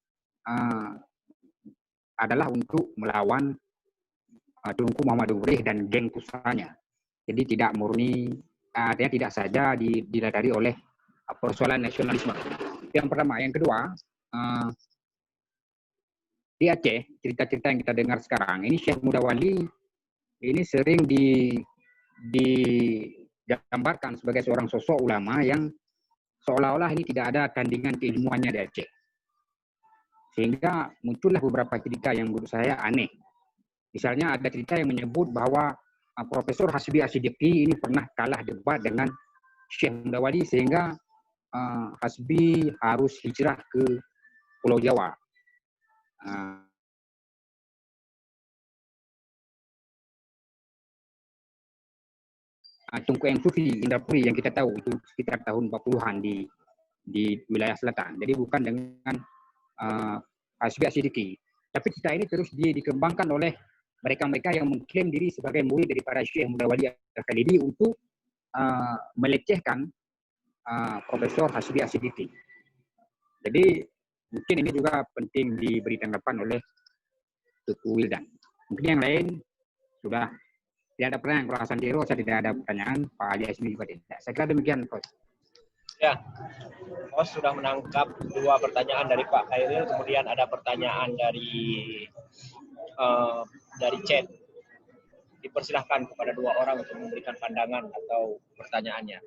adalah untuk melawan Tunku Muhammad Robreh dan geng PUSA-nya. Jadi tidak murni, artinya tidak saja diladari oleh persoalan nasionalisme. Yang pertama, yang kedua, di Aceh cerita-cerita yang kita dengar sekarang ini Syekh Mudawali ini sering digambarkan sebagai seorang sosok ulama yang seolah-olah ini tidak ada tandingan keilmuannya di Aceh. Sehingga muncullah beberapa cerita yang menurut saya aneh. Misalnya ada cerita yang menyebut bahwa Profesor Hasbi Asyidiki ini pernah kalah debat dengan Syekh Mudawali sehingga Hasbi harus hijrah ke Pulau Jawa. Tunku yang Sufi Indrapuri yang kita tahu itu sekitar tahun 40-an di wilayah selatan. Jadi bukan dengan Hasbi Asyidiki. Tapi cerita ini terus dikembangkan oleh mereka-mereka yang mengklaim diri sebagai murid daripada Syekh Mudawali Al-Khalidi untuk melecehkan Profesor Hasbi Asyidiki. Jadi mungkin ini juga penting diberi tanggapan oleh Tuku Wildan. Mungkin yang lain sudah tidak ada pertanyaan. Kalau Hasan Diro saya tidak ada pertanyaan, Pak Ali Hasmi juga tidak. Saya kira demikian, Coach. Ya, Coach sudah menangkap 2 pertanyaan dari Pak Khairil, kemudian ada pertanyaan dari chat. Dipersilahkan kepada 2 orang untuk memberikan pandangan atau pertanyaannya.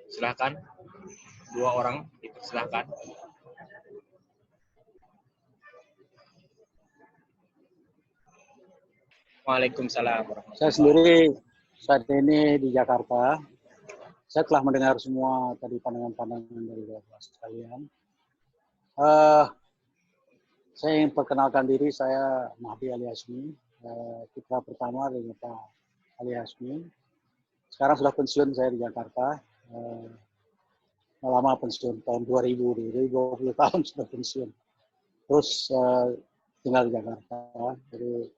Silakan, 2 orang dipersilahkan. Waalaikumsalam warahmatullahi wabarakatuh. Saya sendiri saat ini di Jakarta. Saya telah mendengar semua tadi pandangan-pandangan dari Bapak sekalian. Saya ingin perkenalkan diri, saya Mahdi Ali Hasmi, putra pertama dari Pak Ali Hasmi. Sekarang sudah pensiun saya di Jakarta. Lama pensiun, tahun 2000, 20 tahun sudah pensiun. Terus tinggal di Jakarta. Jadi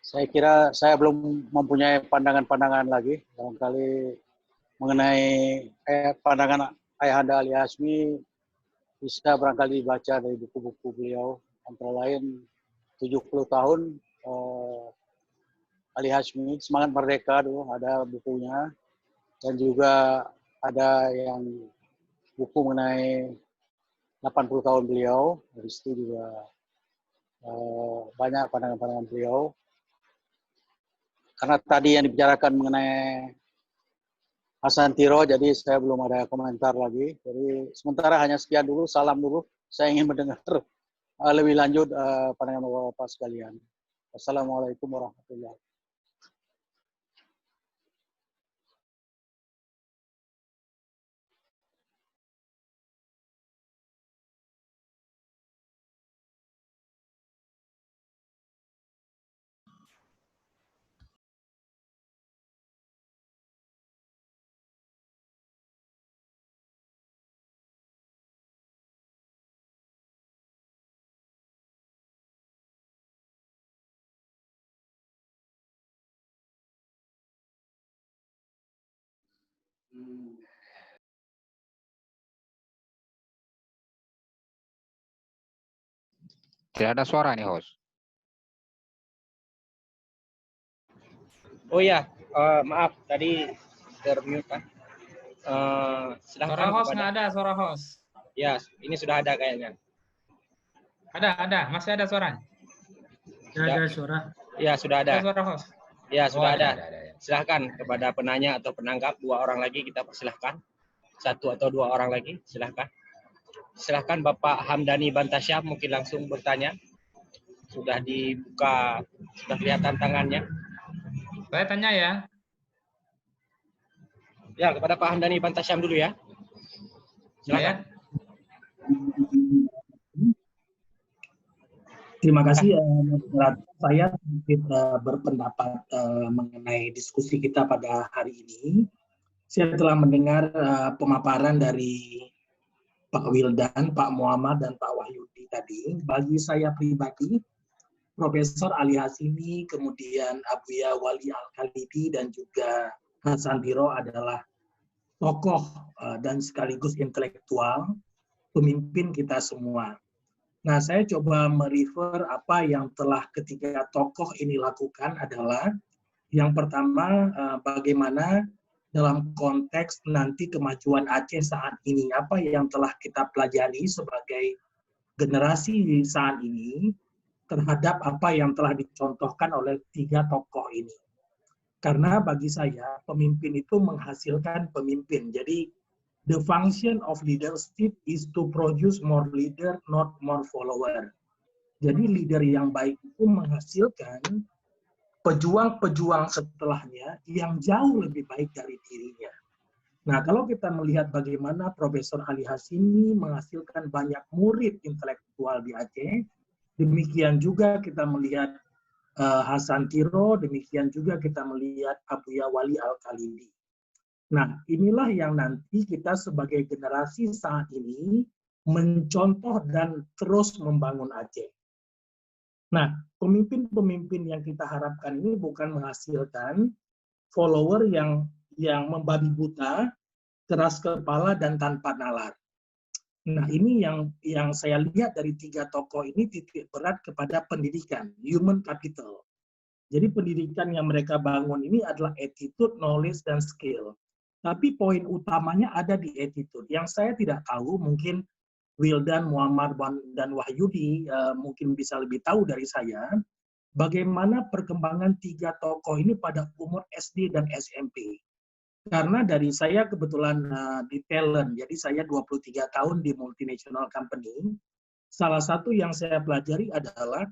saya kira saya belum mempunyai pandangan-pandangan lagi. Barangkali mengenai pandangan Ayahanda Ali Hasmi bisa barangkali dibaca dari buku-buku beliau. Antara lain 70 tahun Ali Hasmi, Semangat Merdeka dulu ada bukunya. Dan juga ada yang buku mengenai 80 tahun beliau. Dari situ juga banyak pandangan-pandangan beliau. Karena tadi yang dibicarakan mengenai Hasan Tiro, jadi saya belum ada komentar lagi. Jadi sementara hanya sekian dulu, salam dulu. Saya ingin mendengar lebih lanjut pandangan Bapak sekalian. Wassalamualaikum warahmatullahi wabarakatuh. Tidak ada suara nih, host. Oh ya, maaf tadi termute kan. Silahkan Suara host kepada... nggak ada, suara host. Ya, ini sudah ada kayaknya. Ada, masih ada suaranya. Ada suara. Ya, sudah ada. Suara host. Ya, sudah ada. Ada. Silahkan kepada penanya atau penanggap, 2 orang lagi kita persilahkan. 1 atau 2 orang lagi, silahkan. Silahkan Bapak Hamdani Bantasyah mungkin langsung bertanya. Sudah dibuka, sudah kelihatan tangannya. Saya tanya ya. Ya, kepada Pak Hamdani Bantasyah dulu ya. Silakan. Terima kasih. Saya sedikit berpendapat mengenai diskusi kita pada hari ini. Saya telah mendengar pemaparan dari Pak Wildan, Pak Muhammad, dan Pak Wahyudi tadi. Bagi saya pribadi, Profesor Ali Hashimi, kemudian Abuya Wali Al-Khalidi, dan juga Hasan Tiro adalah tokoh dan sekaligus intelektual, pemimpin kita semua. Nah, saya coba merefer apa yang telah ketiga tokoh ini lakukan adalah yang pertama, bagaimana dalam konteks nanti kemajuan Aceh saat ini, apa yang telah kita pelajari sebagai generasi saat ini terhadap apa yang telah dicontohkan oleh 3 tokoh ini. Karena bagi saya, pemimpin itu menghasilkan pemimpin. Jadi, the function of leadership is to produce more leader, not more follower. Jadi, leader yang baik itu menghasilkan pejuang-pejuang setelahnya yang jauh lebih baik dari dirinya. Nah, kalau kita melihat bagaimana Profesor Ali Hashimi menghasilkan banyak murid intelektual di Aceh, demikian juga kita melihat Hasan Tiro, demikian juga kita melihat Abuya Wali Al-Khalidi. Nah, inilah yang nanti kita sebagai generasi saat ini mencontoh dan terus membangun Aceh. Nah, pemimpin-pemimpin yang kita harapkan ini bukan menghasilkan follower yang membabi buta, keras kepala, dan tanpa nalar. Nah, ini yang saya lihat dari 3 tokoh ini titik berat kepada pendidikan, human capital. Jadi pendidikan yang mereka bangun ini adalah attitude, knowledge, dan skill. Tapi poin utamanya ada di attitude. Yang saya tidak tahu, mungkin Wildan, Muhammad, dan Wahyudi mungkin bisa lebih tahu dari saya, bagaimana perkembangan 3 tokoh ini pada umur SD dan SMP. Karena dari saya kebetulan di talent, jadi saya 23 tahun di multinational company, salah satu yang saya pelajari adalah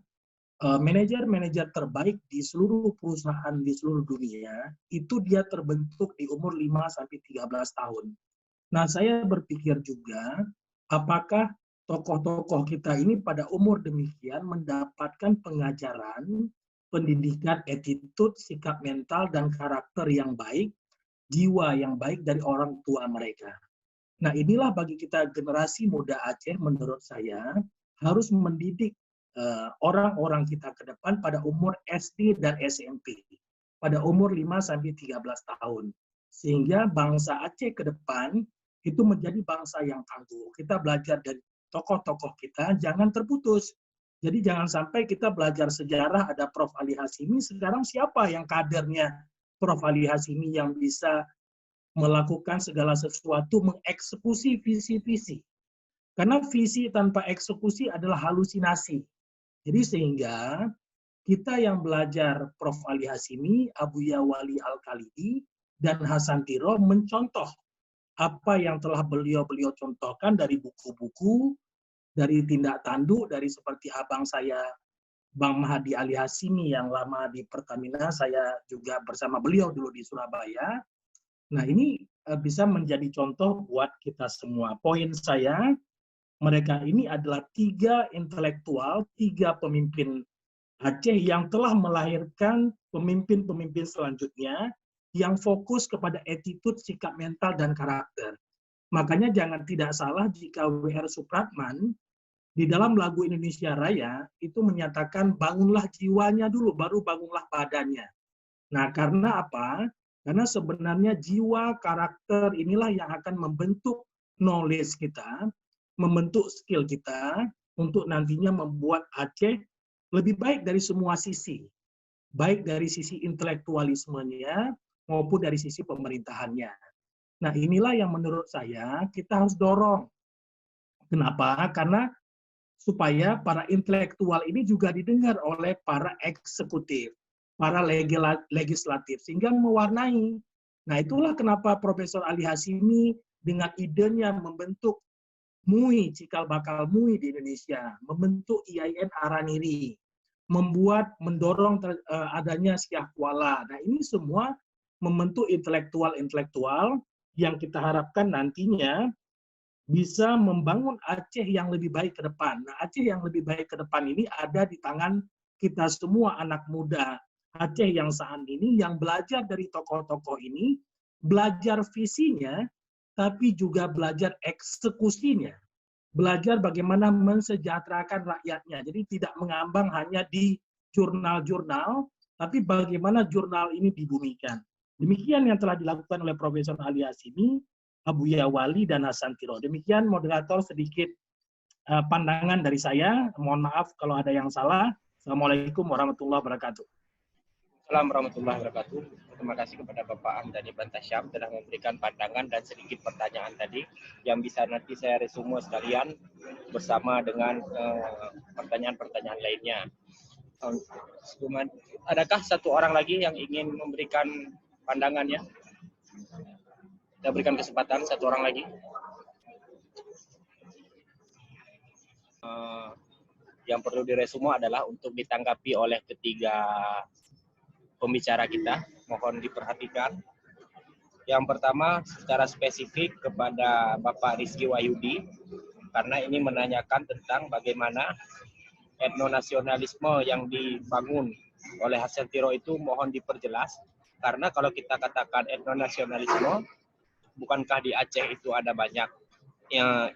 manajer-manajer terbaik di seluruh perusahaan di seluruh dunia, itu dia terbentuk di umur 5-13 tahun. Nah, saya berpikir juga, apakah tokoh-tokoh kita ini pada umur demikian mendapatkan pengajaran, pendidikan, attitude, sikap mental, dan karakter yang baik, jiwa yang baik dari orang tua mereka. Nah, inilah bagi kita generasi muda Aceh, menurut saya, harus mendidik orang-orang kita ke depan pada umur SD dan SMP, pada umur 5-13 tahun. Sehingga bangsa Aceh ke depan itu menjadi bangsa yang tangguh. Kita belajar dari tokoh-tokoh kita, jangan terputus. Jadi jangan sampai kita belajar sejarah, ada Prof. Ali Hashimi, sekarang siapa yang kadernya Prof. Ali Hashimi yang bisa melakukan segala sesuatu, mengeksekusi visi-visi. Karena visi tanpa eksekusi adalah halusinasi. Jadi sehingga kita yang belajar Prof. Ali Hashimi, Abuya Wali Al-Khalidi, dan Hasan Tiro mencontoh apa yang telah beliau contohkan dari buku-buku, dari tindak tanduk, dari seperti abang saya, Bang Mahdi Ali Hashimi yang lama di Pertamina, saya juga bersama beliau dulu di Surabaya. Nah, ini bisa menjadi contoh buat kita semua. Poin saya, mereka ini adalah 3 intelektual, 3 pemimpin Aceh yang telah melahirkan pemimpin-pemimpin selanjutnya yang fokus kepada attitude, sikap mental, dan karakter. Makanya jangan tidak salah jika W.R. Supratman di dalam lagu Indonesia Raya itu menyatakan bangunlah jiwanya dulu, baru bangunlah badannya. Nah, karena apa? Karena sebenarnya jiwa, karakter inilah yang akan membentuk knowledge kita, membentuk skill kita untuk nantinya membuat Aceh lebih baik dari semua sisi. Baik dari sisi intelektualismenya maupun dari sisi pemerintahannya. Nah, inilah yang menurut saya kita harus dorong. Kenapa? Karena supaya para intelektual ini juga didengar oleh para eksekutif, para legislatif, sehingga mewarnai. Nah, itulah kenapa Profesor Ali Hashimi dengan idenya membentuk MUI, cikal bakal MUI di Indonesia, membentuk IAIN Araniri, mendorong adanya Syahkuala. Nah, ini semua membentuk intelektual-intelektual yang kita harapkan nantinya bisa membangun Aceh yang lebih baik ke depan. Nah, Aceh yang lebih baik ke depan ini ada di tangan kita semua anak muda Aceh yang saat ini, yang belajar dari tokoh-tokoh ini, belajar visinya, tapi juga belajar eksekusinya. Belajar bagaimana mensejahterakan rakyatnya. Jadi tidak mengambang hanya di jurnal-jurnal, tapi bagaimana jurnal ini dibumikan. Demikian yang telah dilakukan oleh Profesor Ali Hashimi, Abuya Wali, dan Hasan Tiro. Demikian moderator sedikit pandangan dari saya. Mohon maaf kalau ada yang salah. Assalamualaikum warahmatullahi wabarakatuh. Assalamualaikum warahmatullahi wabarakatuh. Terima kasih kepada Bapak Hamdani Bantasyam telah memberikan pandangan dan sedikit pertanyaan tadi yang bisa nanti saya resume sekalian bersama dengan pertanyaan-pertanyaan lainnya. Adakah satu orang lagi yang ingin memberikan pandangannya? Kita berikan kesempatan satu orang lagi. Yang perlu diresume adalah untuk ditanggapi oleh ketiga pembicara kita. Mohon diperhatikan. Yang pertama secara spesifik kepada Bapak Rizky Wahyudi, karena ini menanyakan tentang bagaimana etnonasionalisme yang dibangun oleh Hasan Tiro itu mohon diperjelas. Karena kalau kita katakan etnonasionalisme, bukankah di Aceh itu ada banyak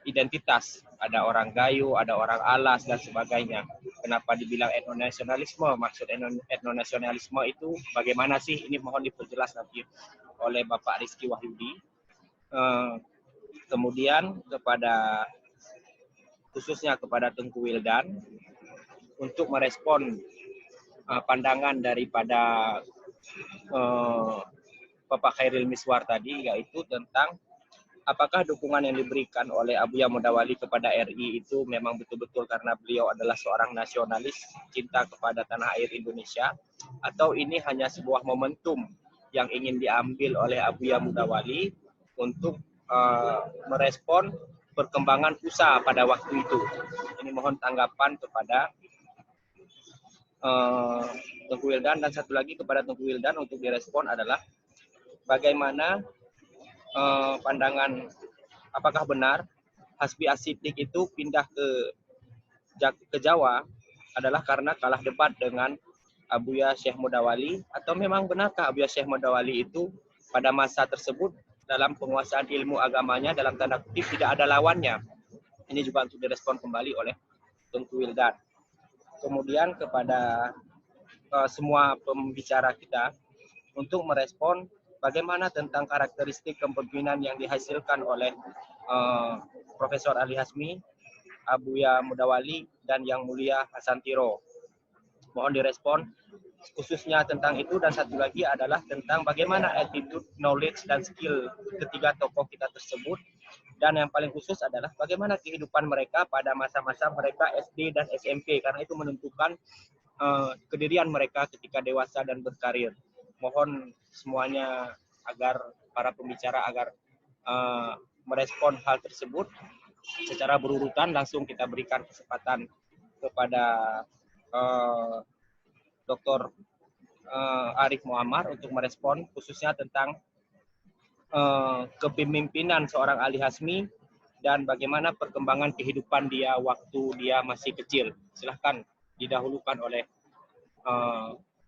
identitas, ada orang Gayo, ada orang Alas, dan sebagainya. Kenapa dibilang etnonasionalisme? Maksud etnonasionalisme itu bagaimana sih? Ini mohon diperjelas nanti oleh Bapak Rizky Wahyudi. Kemudian khususnya kepada Tengku Wildan, untuk merespon pandangan daripada Bapak Khairil Miswar tadi, yaitu tentang apakah dukungan yang diberikan oleh Abuya Mudawali kepada RI itu memang betul-betul karena beliau adalah seorang nasionalis, cinta kepada tanah air Indonesia, atau ini hanya sebuah momentum yang ingin diambil oleh Abuya Mudawali untuk merespon perkembangan USA pada waktu itu. Ini mohon tanggapan kepada Tengku Wildan. Dan satu lagi kepada Tengku Wildan untuk direspon adalah bagaimana pandangan apakah benar Hasbi Asyidik itu pindah ke Jawa adalah karena kalah debat dengan Abuya Syekh Mudawali, atau memang benarkah Abuya Syekh Mudawali itu pada masa tersebut dalam penguasaan ilmu agamanya dalam tanda kutip tidak ada lawannya. Ini juga untuk direspon kembali oleh Tengku Wildan. Kemudian kepada semua pembicara kita untuk merespon bagaimana tentang karakteristik kepemimpinan yang dihasilkan oleh Profesor Ali Hashimi, Abuya Mudawali, dan Yang Mulia Hasan Tiro. Mohon direspon khususnya tentang itu, dan satu lagi adalah tentang bagaimana attitude, knowledge, dan skill ketiga tokoh kita tersebut, dan yang paling khusus adalah bagaimana kehidupan mereka pada masa-masa mereka SD dan SMP, karena itu menentukan kedirian mereka ketika dewasa dan berkarir. Mohon semuanya agar para pembicara agar merespon hal tersebut secara berurutan. Langsung kita berikan kesempatan kepada Dr. Arif Muammar untuk merespon khususnya tentang kepemimpinan seorang Ali Hashimi dan bagaimana perkembangan kehidupan dia waktu dia masih kecil. Silahkan didahulukan oleh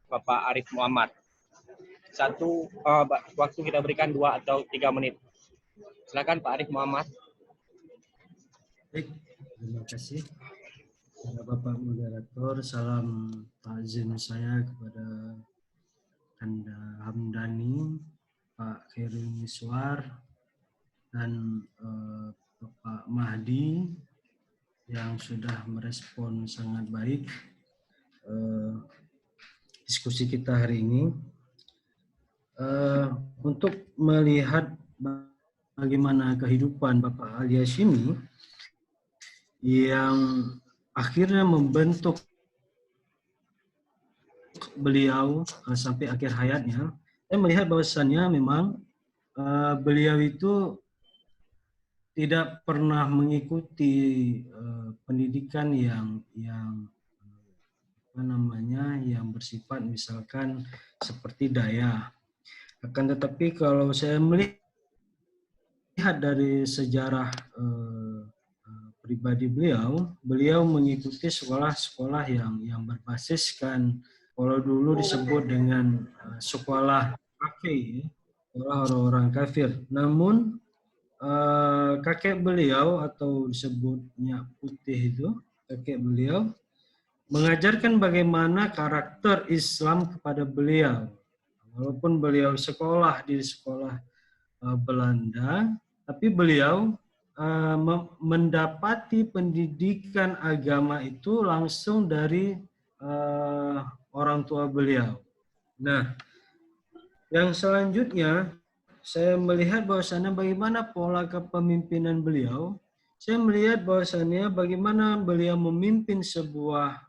Bapak Arif Muammar. Waktu kita berikan 2 atau 3 menit. Silakan Pak Arif Muammar. Baik, terima kasih kepada Bapak Moderator. Salam takzim saya kepada Anda Hamdani, Pak Khairil Miswar, dan Bapak Mahdi yang sudah merespon sangat baik diskusi kita hari ini. Untuk melihat bagaimana kehidupan Bapak Ali Hashimi yang akhirnya membentuk beliau sampai akhir hayatnya, saya melihat bahwasannya memang beliau itu tidak pernah mengikuti pendidikan yang yang bersifat misalkan seperti daya. Akan tetapi kalau saya melihat dari sejarah pribadi beliau mengikuti sekolah-sekolah yang berbasiskan, kalau dulu disebut dengan sekolah kafir, sekolah orang-orang kafir. Namun kakek beliau atau disebutnya putih itu, kakek beliau mengajarkan bagaimana karakter Islam kepada beliau. Walaupun beliau sekolah di sekolah Belanda, tapi beliau mendapati pendidikan agama itu langsung dari orang tua beliau. Nah, yang selanjutnya saya melihat bahwasannya bagaimana pola kepemimpinan beliau. Saya melihat bahwasannya bagaimana beliau memimpin sebuah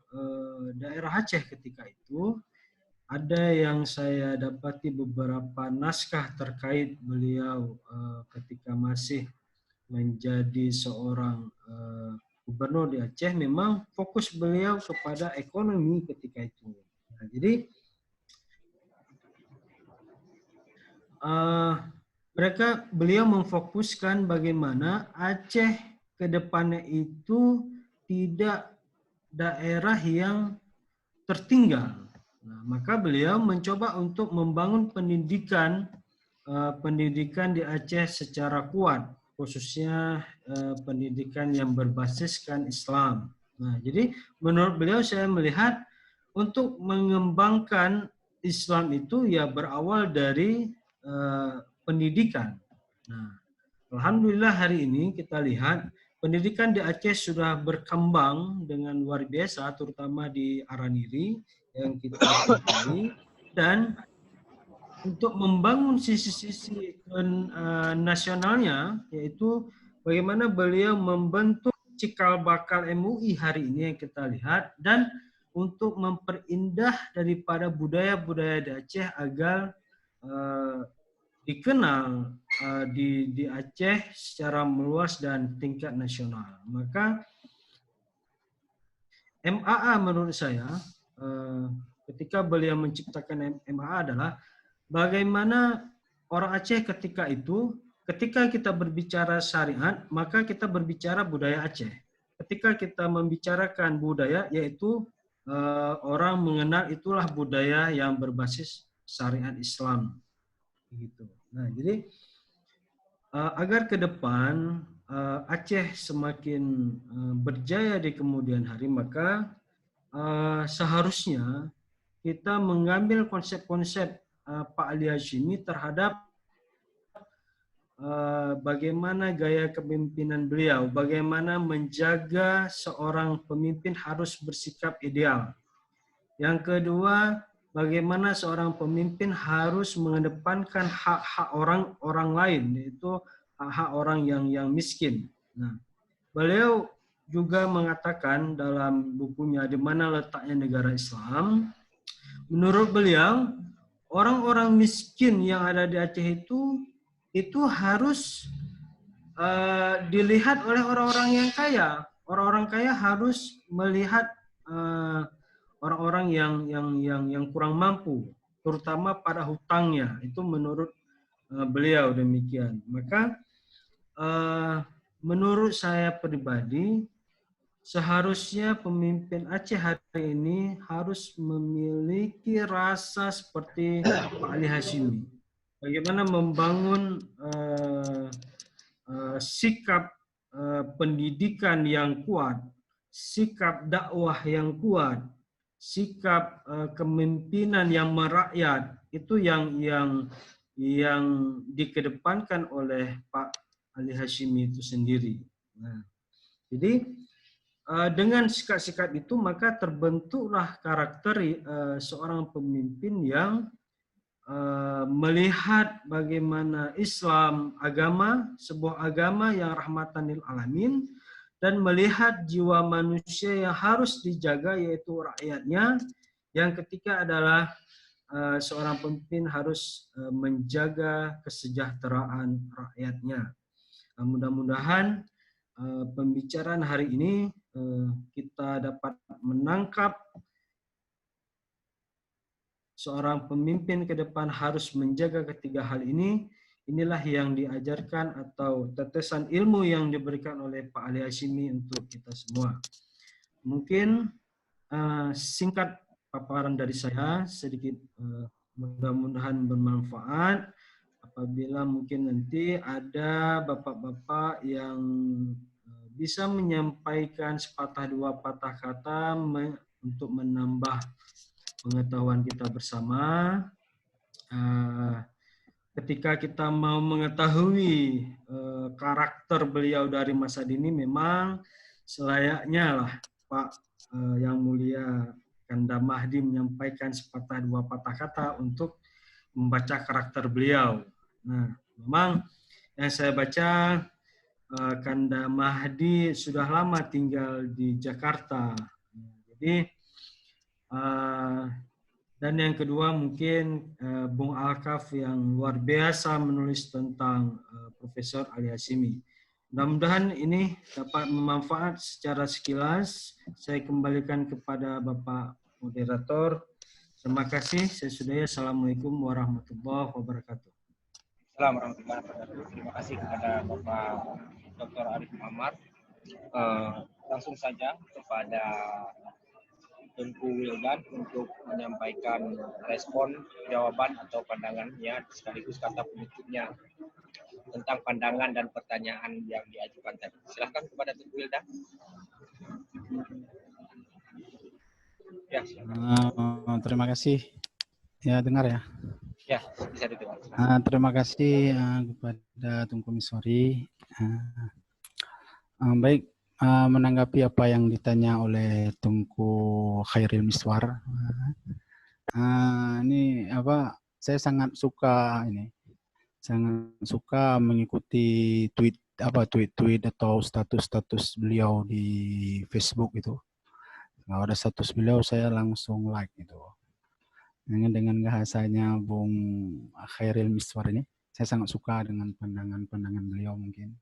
daerah Aceh ketika itu. Ada yang saya dapati beberapa naskah terkait beliau ketika masih menjadi seorang gubernur di Aceh. Memang fokus beliau kepada ekonomi ketika itu. Nah, jadi beliau memfokuskan bagaimana Aceh ke depannya itu tidak daerah yang tertinggal. Nah, maka beliau mencoba untuk membangun pendidikan di Aceh secara kuat, khususnya pendidikan yang berbasiskan Islam. Nah, jadi menurut beliau saya melihat untuk mengembangkan Islam itu ya berawal dari pendidikan. Nah, alhamdulillah hari ini kita lihat pendidikan di Aceh sudah berkembang dengan luar biasa, terutama di Araniri yang kita ketahui, dan untuk membangun sisi-sisi nasionalnya, yaitu bagaimana beliau membentuk cikal bakal MUI hari ini yang kita lihat, dan untuk memperindah daripada budaya-budaya di Aceh agar dikenal di Aceh secara meluas dan tingkat nasional. Maka MAA menurut saya ketika beliau menciptakan MAA adalah bagaimana orang Aceh ketika itu, ketika kita berbicara syariat, maka kita berbicara budaya Aceh. Ketika kita membicarakan budaya, yaitu orang mengenal itulah budaya yang berbasis syariat Islam. Gitu. Nah, jadi agar ke depan Aceh semakin berjaya di kemudian hari, maka seharusnya kita mengambil konsep-konsep Pak Ali Hashimi terhadap bagaimana gaya kepemimpinan beliau, bagaimana menjaga seorang pemimpin harus bersikap ideal. Yang kedua, bagaimana seorang pemimpin harus mengedepankan hak-hak orang lain, yaitu hak-hak orang yang miskin. Nah, beliau juga mengatakan dalam bukunya Di Mana Letaknya Negara Islam, menurut beliau orang-orang miskin yang ada di Aceh itu harus dilihat oleh orang-orang yang kaya. Orang-orang kaya harus melihat orang-orang yang kurang mampu, terutama pada hutangnya. Itu menurut beliau demikian. Maka menurut saya pribadi, seharusnya pemimpin Aceh hari ini harus memiliki rasa seperti Pak Ali Hashimi. Bagaimana membangun sikap pendidikan yang kuat, sikap dakwah yang kuat, sikap kepemimpinan yang merakyat, itu yang dikedepankan oleh Pak Ali Hashimi itu sendiri. Nah, jadi dengan sikap-sikap itu maka terbentuklah karakter seorang pemimpin yang melihat bagaimana Islam, agama, sebuah agama yang rahmatan lil alamin, dan melihat jiwa manusia yang harus dijaga, yaitu rakyatnya. Yang ketiga adalah seorang pemimpin harus menjaga kesejahteraan rakyatnya. Mudah-mudahan pembicaraan hari ini kita dapat menangkap seorang pemimpin ke depan harus menjaga ketiga hal ini. Inilah yang diajarkan atau tetesan ilmu yang diberikan oleh Pak Ali Hashimi untuk kita semua. Mungkin singkat paparan dari saya, sedikit mudah-mudahan bermanfaat. Apabila mungkin nanti ada bapak-bapak yang bisa menyampaikan sepatah dua patah kata untuk menambah pengetahuan kita bersama. Ketika kita mau mengetahui karakter beliau dari masa dini, memang selayaknya lah Pak Yang Mulia Kanda Mahdi menyampaikan sepatah dua patah kata untuk membaca karakter beliau. Nah, memang yang saya baca, Kanda Mahdi sudah lama tinggal di Jakarta. Jadi, dan yang kedua mungkin Bung Alkaf yang luar biasa menulis tentang Profesor Ali Hashimi. Mudah-mudahan ini dapat bermanfaat secara sekilas. Saya kembalikan kepada Bapak Moderator. Terima kasih. Saya sudahi. Assalamualaikum warahmatullahi wabarakatuh. Assalamualaikum warahmatullahi wabarakatuh. Terima kasih kepada Bapak Dr. Arif Muhammad. Langsung saja kepada Tengku Wildan untuk menyampaikan respon, jawaban atau pandangannya sekaligus kata penutupnya tentang pandangan dan pertanyaan yang diajukan tadi. Silakan kepada Tengku Wildan. Ya, terima kasih. Ya, dengar ya? Ya, bisa didengar. Terima kasih kepada Tengku Miswari. Baik, menanggapi apa yang ditanya oleh Tengku Khairil Miswar. Ini apa? Saya sangat suka mengikuti tweet atau status beliau di Facebook itu. Kalau ada status beliau saya langsung like gitu. Dengan bahasanya Bung Khairil Miswar ini, saya sangat suka dengan pandangan beliau mungkin.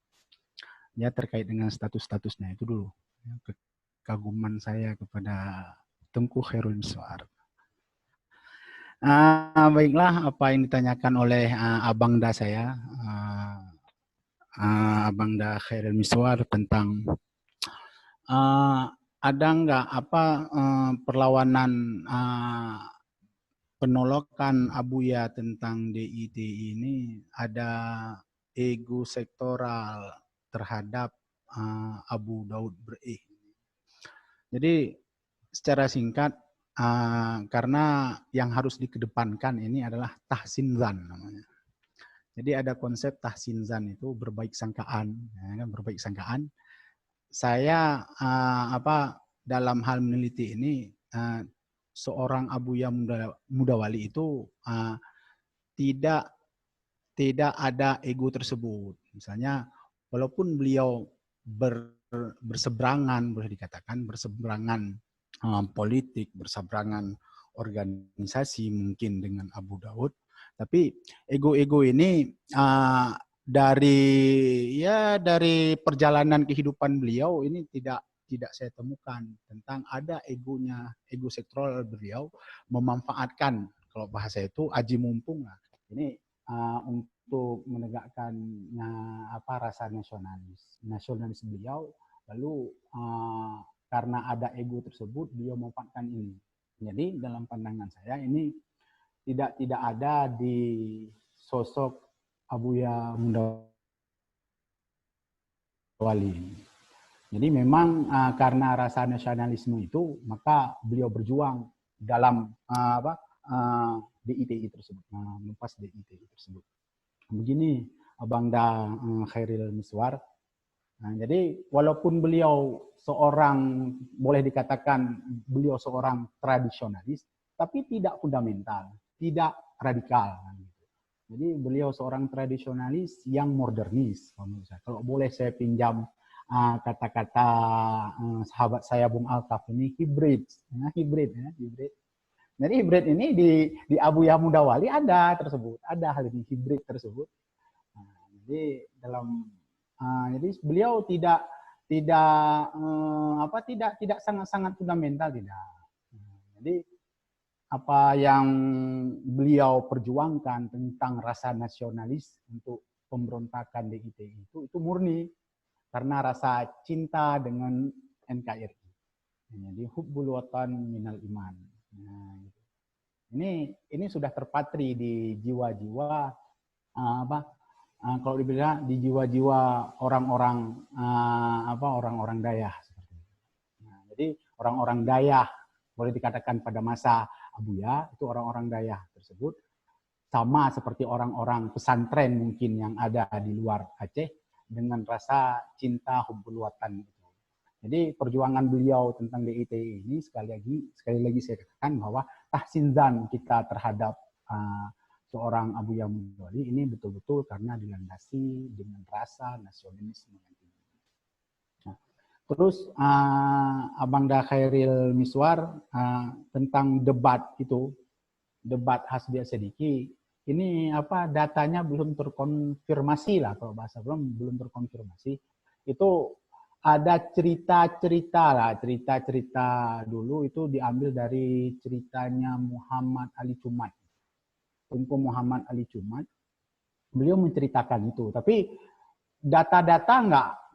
Ya terkait dengan statusnya itu dulu. Kekaguman saya kepada Tengku Khairil Miswar. Baiklah, apa yang ditanyakan oleh Abangda saya, Abangda Khairil Miswar tentang ada nggak perlawanan penolakan Abuya tentang DIT ini, ada ego sektoral terhadap Abu Daud Berih. Jadi secara singkat, karena yang harus dikedepankan ini adalah tahsin zan namanya. Jadi ada konsep tahsin zan itu berbaik sangkaan, ya kan, berbaik sangkaan. Saya dalam hal meneliti ini seorang Abuya Mudawali itu tidak ada ego tersebut. Misalnya walaupun beliau berseberangan, boleh dikatakan berseberangan politik, berseberangan organisasi mungkin dengan Abu Daud, tapi ego-ego ini dari perjalanan kehidupan beliau ini tidak saya temukan tentang ada ego sektoral beliau memanfaatkan, kalau bahasa itu aji mumpung lah. Ini untuk menegakkan rasa nasionalis beliau, lalu karena ada ego tersebut beliau memanfaatkan ini. Jadi dalam pandangan saya ini tidak ada di sosok Abuya Mudawali. Jadi memang karena rasa nasionalisme itu, maka beliau berjuang dalam DITI tersebut, melepas DITI tersebut. Begini Abangda Khairil Miswar. Jadi walaupun beliau boleh dikatakan beliau seorang tradisionalis, tapi tidak fundamental, tidak radikal. Jadi beliau seorang tradisionalis yang modernis. Kalau boleh saya pinjam kata-kata sahabat saya Bung Altaf ini hibrid, hibrid. Jadi hibrid ini di Abuya Mudawali ada tersebut, ada hal ini hibrid tersebut. Jadi jadi beliau tidak sangat fundamental tidak. Jadi apa yang beliau perjuangkan tentang rasa nasionalis untuk pemberontakan DITI itu murni karena rasa cinta dengan NKRI. Jadi hubbul watan minal iman. Nah, gitu. Ini sudah terpatri di jiwa-jiwa kalau dibilang di jiwa-jiwa orang-orang orang-orang Dayah seperti itu. Nah, jadi orang-orang Dayah boleh dikatakan pada masa Abuya itu orang-orang Dayah tersebut sama seperti orang-orang pesantren mungkin yang ada di luar Aceh dengan rasa cinta hubbul watan itu. Jadi perjuangan beliau tentang DITI ini sekali lagi saya katakan bahwa tahsinzan kita terhadap seorang Abuya Mudawali ini betul-betul karena dilandasi dengan rasa nasionalisme. Terus Abang Da Khairil Miswar tentang debat itu, debat Hasbi As-Siddiqi, ini datanya belum terkonfirmasi lah kalau bahasa belum terkonfirmasi. Itu ada cerita-cerita dulu itu diambil dari ceritanya Muhammad Ali Cumat. Tunku Muhammad Ali Cumat, beliau menceritakan itu, tapi data-data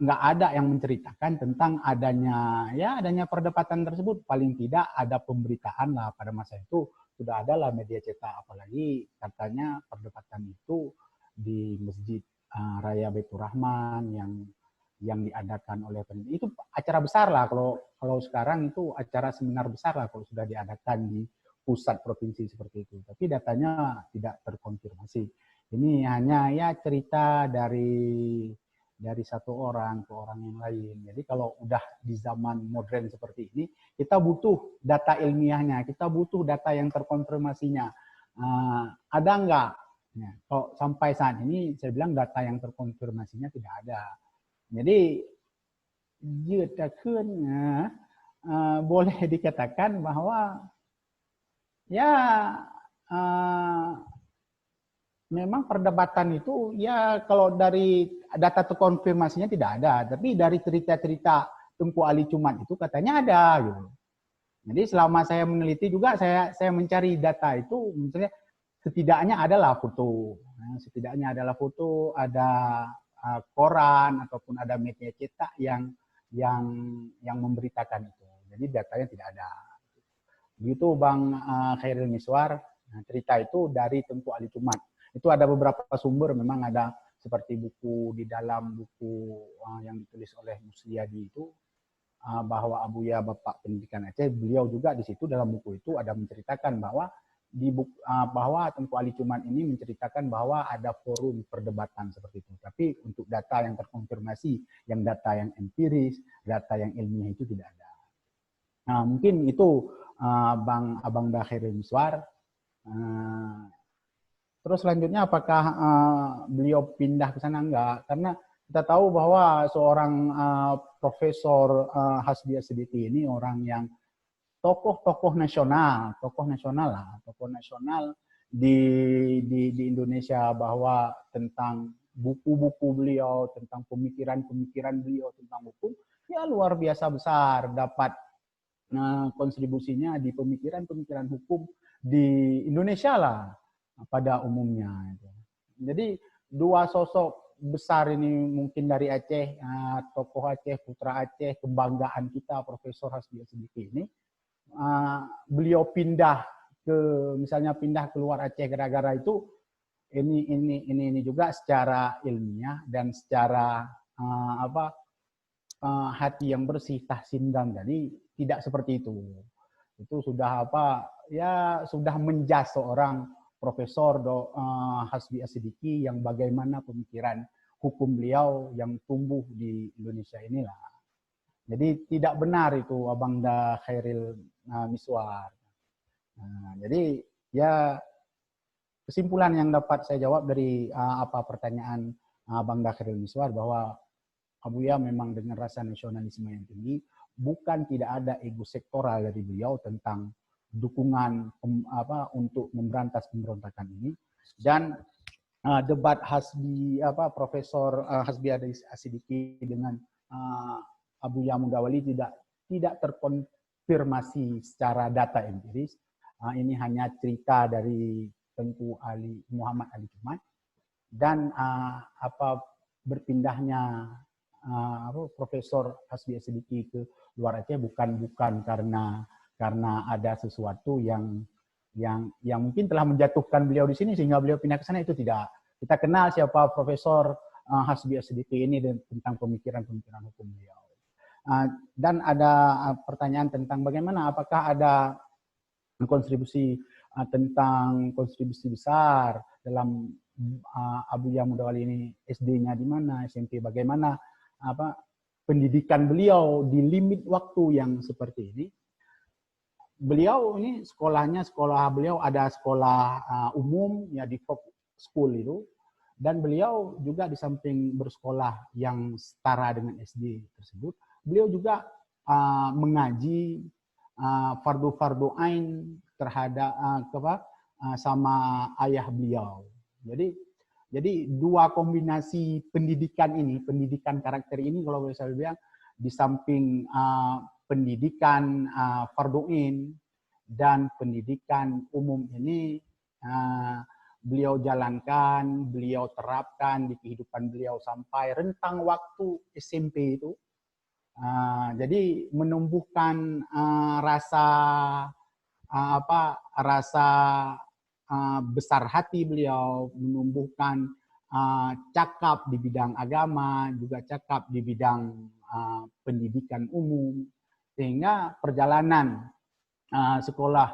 nggak ada yang menceritakan tentang adanya perdebatan tersebut. Paling tidak ada pemberitaan lah pada masa itu sudah ada lah media cetak, apalagi katanya perdebatan itu di Masjid Raya Baitur Rahman yang diadakan oleh peneliti. Itu acara besar lah kalau sekarang itu acara seminar besar lah kalau sudah diadakan di pusat provinsi seperti itu. Tapi datanya tidak terkonfirmasi. Ini hanya cerita dari satu orang ke orang yang lain. Jadi kalau udah di zaman modern seperti ini, kita butuh data ilmiahnya, kita butuh data yang terkonfirmasinya. Ada nggak? Ya, kalau sampai saat ini saya bilang data yang terkonfirmasinya tidak ada. Jadi boleh dikatakan bahwa memang perdebatan itu kalau dari data terkonfirmasinya tidak ada, tapi dari cerita-cerita Tunku Ali Cumat itu katanya ada gitu. Jadi selama saya meneliti juga saya mencari data itu, misalnya setidaknya adalah foto, ada koran ataupun ada media cetak yang memberitakan itu. Jadi datanya tidak ada. Begitu Bang Khairil Miswar, cerita itu dari Tunku Ali Cumat. Itu ada beberapa sumber, memang ada seperti di dalam buku yang ditulis oleh Musliadi itu, bahwa Abuya Bapak Pendidikan Aceh, beliau juga di situ dalam buku itu ada menceritakan bahwa bahwa Tunku Ali Cumat ini menceritakan bahwa ada forum perdebatan seperti itu. Tapi untuk data yang terkonfirmasi, yang data yang empiris, data yang ilmiah itu tidak ada. Nah, mungkin itu Abang Da Khairil Miswar. Terus selanjutnya apakah beliau pindah ke sana? Enggak, karena kita tahu bahwa seorang Profesor Hasbi As-Siddiqi ini orang yang tokoh nasional di Indonesia, bahwa tentang buku-buku beliau, tentang pemikiran beliau tentang hukum, luar biasa besar, dapat kontribusinya di pemikiran hukum di Indonesia lah pada umumnya. Jadi dua sosok besar ini mungkin dari Aceh, tokoh Aceh, putra Aceh, kebanggaan kita Profesor Hasbi As-Siddiqi ini, beliau misalnya pindah keluar Aceh gara-gara itu, ini juga secara ilmiah dan secara hati yang bersih, tahsinzan tadi tidak seperti itu. Itu sudah sudah menjas seorang Profesor Hasbi As-Siddiqi yang bagaimana pemikiran hukum beliau yang tumbuh di Indonesia inilah. Jadi tidak benar itu Abang Da Khairil Miswar. Jadi kesimpulan yang dapat saya jawab dari pertanyaan Abang Da Khairil Miswar, bahwa Abuya memang dengan rasa nasionalisme yang tinggi, bukan tidak ada ego sektoral dari beliau tentang dukungan untuk memberantas pemberontakan ini. Dan debat Profesor Hasbi Asidiki dengan Abuya Mudawali tidak terkonfirmasi secara data empiris. Ini hanya cerita dari Tengku Muhammad Ali Jumat, dan berpindahnya Profesor Hasbi Asidiki ke luar Aceh bukan karena ada sesuatu yang mungkin telah menjatuhkan beliau di sini sehingga beliau pindah ke sana. Itu tidak. Kita kenal siapa Profesor Hasbi Asidiki ini dan tentang pemikiran-pemikiran hukum beliau. Dan ada pertanyaan tentang bagaimana, apakah ada kontribusi tentang kontribusi besar dalam Abuya Mudawali ini, SD-nya di mana, SMP bagaimana, pendidikan beliau di limit waktu yang seperti ini. Beliau ini sekolah beliau ada sekolah umum ya di Frog School itu, dan beliau juga di samping bersekolah yang setara dengan SD tersebut, beliau juga mengaji fardu ain terhadap sama ayah beliau. Jadi dua kombinasi pendidikan ini, pendidikan karakter ini kalau boleh saya bilang, di samping pendidikan fardu'in dan pendidikan umum ini beliau jalankan, beliau terapkan di kehidupan beliau sampai rentang waktu SMP itu. Jadi menumbuhkan rasa besar hati beliau, menumbuhkan cakap di bidang agama, juga cakap di bidang pendidikan umum, sehingga perjalanan sekolah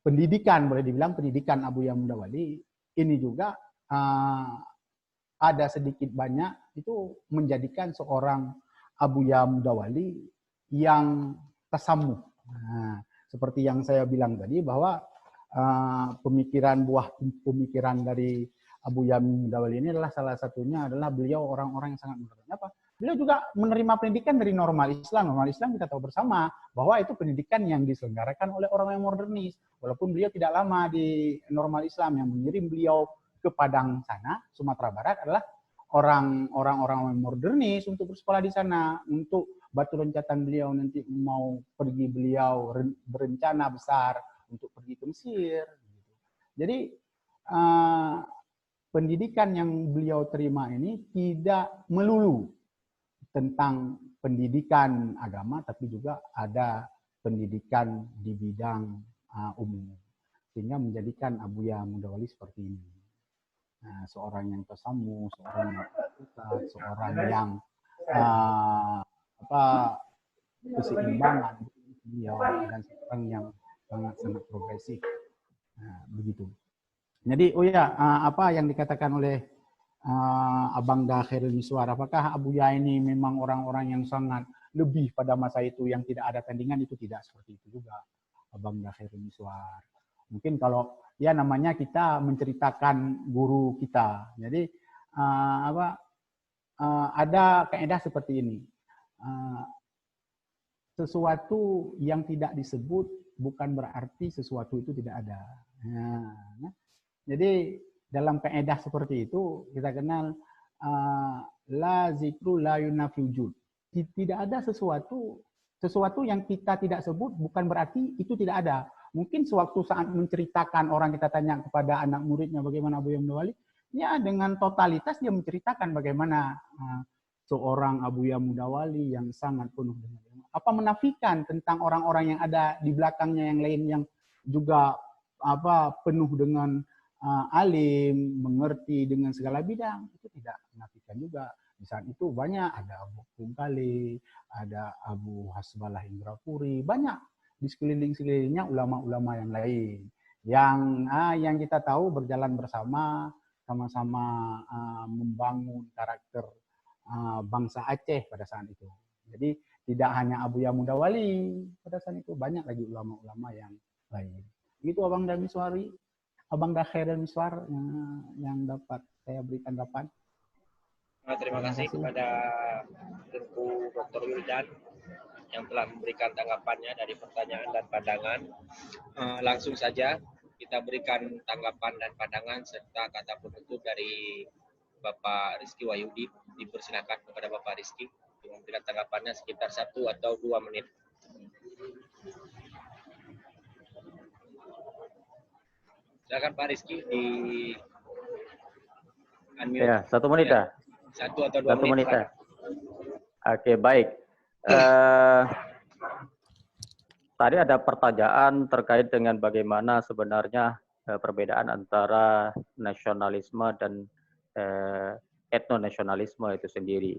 pendidikan, boleh dibilang pendidikan Abuya Mudawali ini juga ada sedikit banyak itu menjadikan seorang Abuya Mudawali yang tasamuh. Seperti yang saya bilang tadi bahwa buah pemikiran dari Abuya Mudawali ini adalah salah satunya adalah beliau orang-orang yang sangat modernis. Beliau juga menerima pendidikan dari normal Islam. Normal Islam kita tahu bersama bahwa itu pendidikan yang diselenggarakan oleh orang yang modernis. Walaupun beliau tidak lama di normal Islam, yang mengirim beliau ke Padang sana, Sumatera Barat adalah orang-orang yang modernis untuk bersekolah di sana. Untuk batu loncatan beliau nanti mau pergi, beliau berencana besar untuk pergi ke Mesir. Jadi pendidikan yang beliau terima ini tidak melulu tentang pendidikan agama, tapi juga ada pendidikan di bidang umum, sehingga menjadikan Abuya Mudawali seperti ini. Seorang yang tasamu, seorang yang tertutup, seorang yang keseimbangan beliau, dan seorang yang sangat progresif. Begitu. Jadi apa yang dikatakan oleh Abang Da Khairul Miswar, apakah Abuya ini memang orang-orang yang sangat lebih pada masa itu yang tidak ada tandingan? Itu tidak seperti itu juga, Abang Da Khairul Miswar. Mungkin kalau ya namanya kita menceritakan guru kita. Jadi ada kaidah seperti ini. Sesuatu yang tidak disebut bukan berarti sesuatu itu tidak ada. Jadi dalam kaidah seperti itu kita kenal la zikru la yunafi wujud. Tidak ada sesuatu yang kita tidak sebut bukan berarti itu tidak ada. Mungkin sewaktu saat menceritakan, orang kita tanya kepada anak muridnya bagaimana Abuya Mudawali, ya dengan totalitas dia menceritakan bagaimana seorang Abuya Mudawali yang sangat penuh dengan ilmu. Apa menafikan tentang orang-orang yang ada di belakangnya yang lain yang juga penuh dengan alim, mengerti dengan segala bidang, itu tidak menafikan juga. Di saat itu banyak, ada Abu Kumpali, ada Abu Hasbalah Indrapuri, banyak di sekeliling-sekelilingnya ulama-ulama yang lain. Yang kita tahu berjalan bersama, sama-sama membangun karakter bangsa Aceh pada saat itu. Jadi tidak hanya Abuya Mudawali pada saat itu, banyak lagi ulama-ulama yang lain. Itu Abang Da Miswari. Abang Da Khairul Miswar yang dapat saya berikan dapat. Terima kasih kepada Tengku Dr. Wildan yang telah memberikan tanggapannya dari pertanyaan dan pandangan. Langsung saja kita berikan tanggapan dan pandangan serta kata penutup dari Bapak Rizky Wahyudi. Dipersilakan kepada Bapak Rizky untuk memberikan tanggapannya sekitar 1 atau 2 menit. Silakan Pak Rizky di unmute. Ya, 1 menit ya. 1 atau 2 menit. Ya. Oke, baik. Tadi ada pertanyaan terkait dengan bagaimana sebenarnya perbedaan antara nasionalisme dan etnonasionalisme itu sendiri.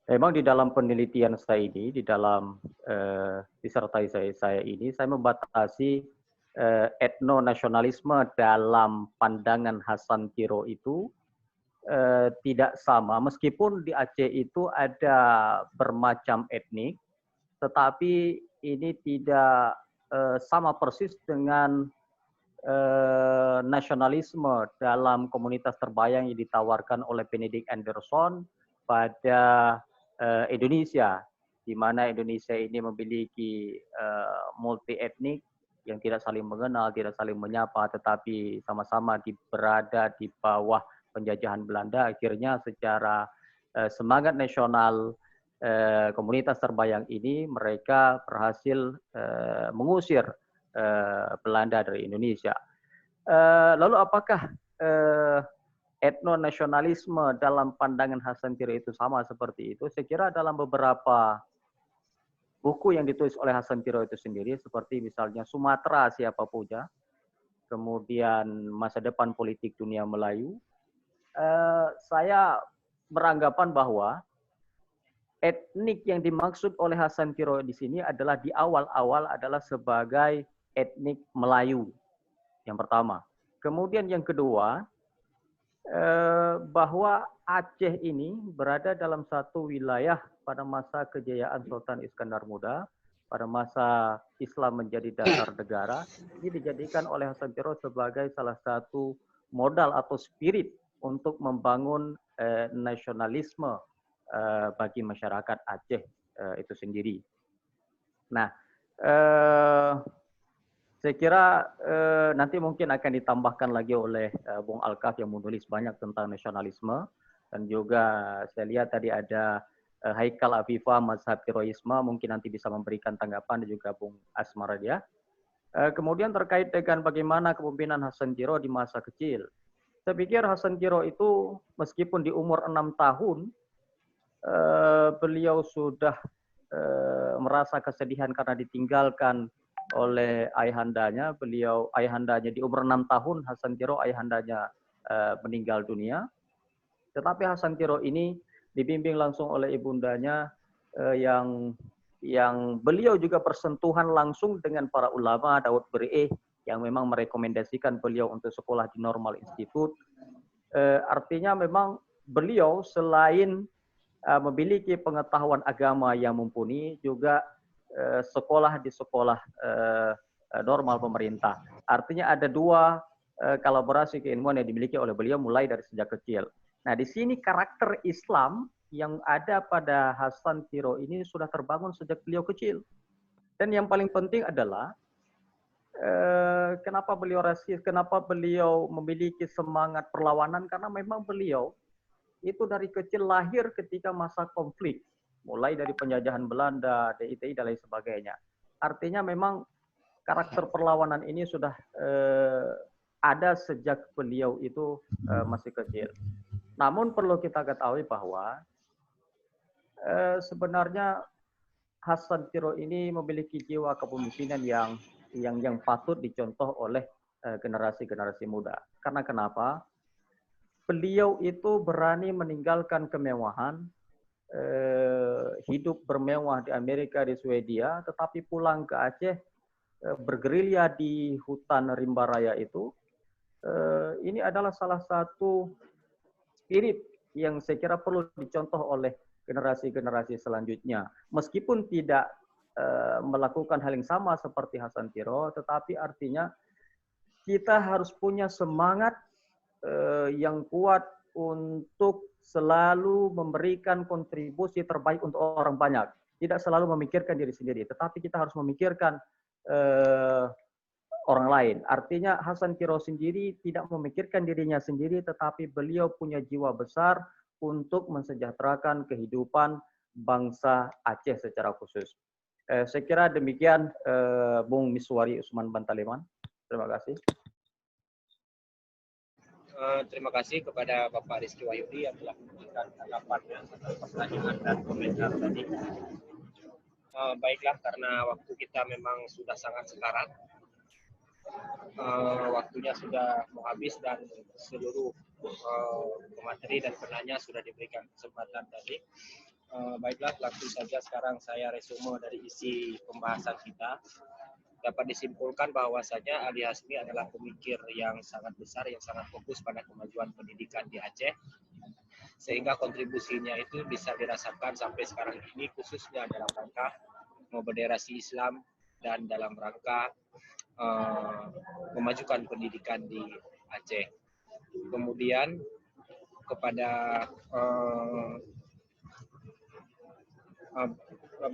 Memang di dalam penelitian saya ini, di dalam disertasi saya ini, saya membatasi etnonasionalisme dalam pandangan Hasan Tiro itu tidak sama, meskipun di Aceh itu ada bermacam etnik, tetapi ini tidak sama persis dengan nasionalisme dalam komunitas terbayang yang ditawarkan oleh Benedict Anderson pada Indonesia, di mana Indonesia ini memiliki multi etnik yang tidak saling mengenal, tidak saling menyapa, tetapi sama-sama berada di bawah penjajahan Belanda. Akhirnya secara semangat nasional komunitas terbayang ini mereka berhasil mengusir Belanda dari Indonesia. Lalu apakah etnonasionalisme dalam pandangan Hasan Tiro itu sama seperti itu? Saya kira dalam beberapa buku yang ditulis oleh Hasan Tiro itu sendiri, seperti misalnya Sumatera Siapa Puja, kemudian Masa Depan Politik Dunia Melayu, saya beranggapan bahwa etnik yang dimaksud oleh Hasan Tiro di sini adalah di awal-awal adalah sebagai etnik Melayu, yang pertama. Kemudian yang kedua, bahwa Aceh ini berada dalam satu wilayah pada masa kejayaan Sultan Iskandar Muda, pada masa Islam menjadi dasar negara, ini dijadikan oleh Hasan Tiro sebagai salah satu modal atau spirit untuk membangun nasionalisme bagi masyarakat Aceh itu sendiri. Nah, saya kira nanti mungkin akan ditambahkan lagi oleh Bung Alkaf yang menulis banyak tentang nasionalisme, dan juga saya lihat tadi ada Haikal Afifah Mazhab Tiroisme, mungkin nanti bisa memberikan tanggapan, dan juga Bung Asmaradia. Kemudian terkait dengan bagaimana kepemimpinan Hasan Tiro di masa kecil. Saya pikir Hasan Tiro itu meskipun di umur 6 tahun, beliau sudah merasa kesedihan karena ditinggalkan oleh ayahandanya. Ayahandanya di umur 6 tahun, Hasan Tiro ayahandanya meninggal dunia. Tetapi Hasan Tiro ini dibimbing langsung oleh ibundanya yang beliau juga bersentuhan langsung dengan para ulama, Daud Beri'eh, yang memang merekomendasikan beliau untuk sekolah di Normal Institute. Artinya memang beliau selain memiliki pengetahuan agama yang mumpuni, juga sekolah di sekolah normal pemerintah. Artinya ada dua kolaborasi keilmuan yang dimiliki oleh beliau mulai dari sejak kecil. Nah, di sini karakter Islam yang ada pada Hasan Tiro ini sudah terbangun sejak beliau kecil. Dan yang paling penting adalah kenapa beliau rasis, kenapa beliau memiliki semangat perlawanan, karena memang beliau itu dari kecil lahir ketika masa konflik, mulai dari penjajahan Belanda, DITI, dan lain sebagainya. Artinya memang karakter perlawanan ini sudah ada sejak beliau itu masih kecil. Namun perlu kita ketahui bahwa sebenarnya Hasan Tiro ini memiliki jiwa kepemimpinan yang patut dicontoh oleh generasi-generasi muda. Karena kenapa? Beliau itu berani meninggalkan kemewahan, hidup bermewah di Amerika, di Swedia, tetapi pulang ke Aceh, bergerilya di hutan rimba raya itu. Ini adalah salah satu spirit yang saya kira perlu dicontoh oleh generasi-generasi selanjutnya. Meskipun tidak melakukan hal yang sama seperti Hasan Tiro, tetapi artinya kita harus punya semangat yang kuat untuk selalu memberikan kontribusi terbaik untuk orang banyak. Tidak selalu memikirkan diri sendiri, tetapi kita harus memikirkan orang lain. Artinya Hasan Tiro sendiri tidak memikirkan dirinya sendiri, tetapi beliau punya jiwa besar untuk mensejahterakan kehidupan bangsa Aceh secara khusus. Saya kira demikian, Bung Miswari Usman Bantaleman. Terima kasih. Terima kasih kepada Bapak Rizky Wahyudi yang telah memberikan tanggapan atas pertanyaan dan komentar tadi. Baiklah, karena waktu kita memang sudah sangat sekarat, waktunya sudah mau habis dan seluruh pemateri dan penanya sudah diberikan kesempatan tadi. Baiklah, langsung saja sekarang saya resume dari isi pembahasan kita. Dapat disimpulkan bahwasanya Ali Hasmi adalah pemikir yang sangat besar, yang sangat fokus pada kemajuan pendidikan di Aceh, sehingga kontribusinya itu bisa dirasakan sampai sekarang ini, khususnya dalam rangka moderasi Islam dan dalam rangka memajukan pendidikan di Aceh. Kemudian kepada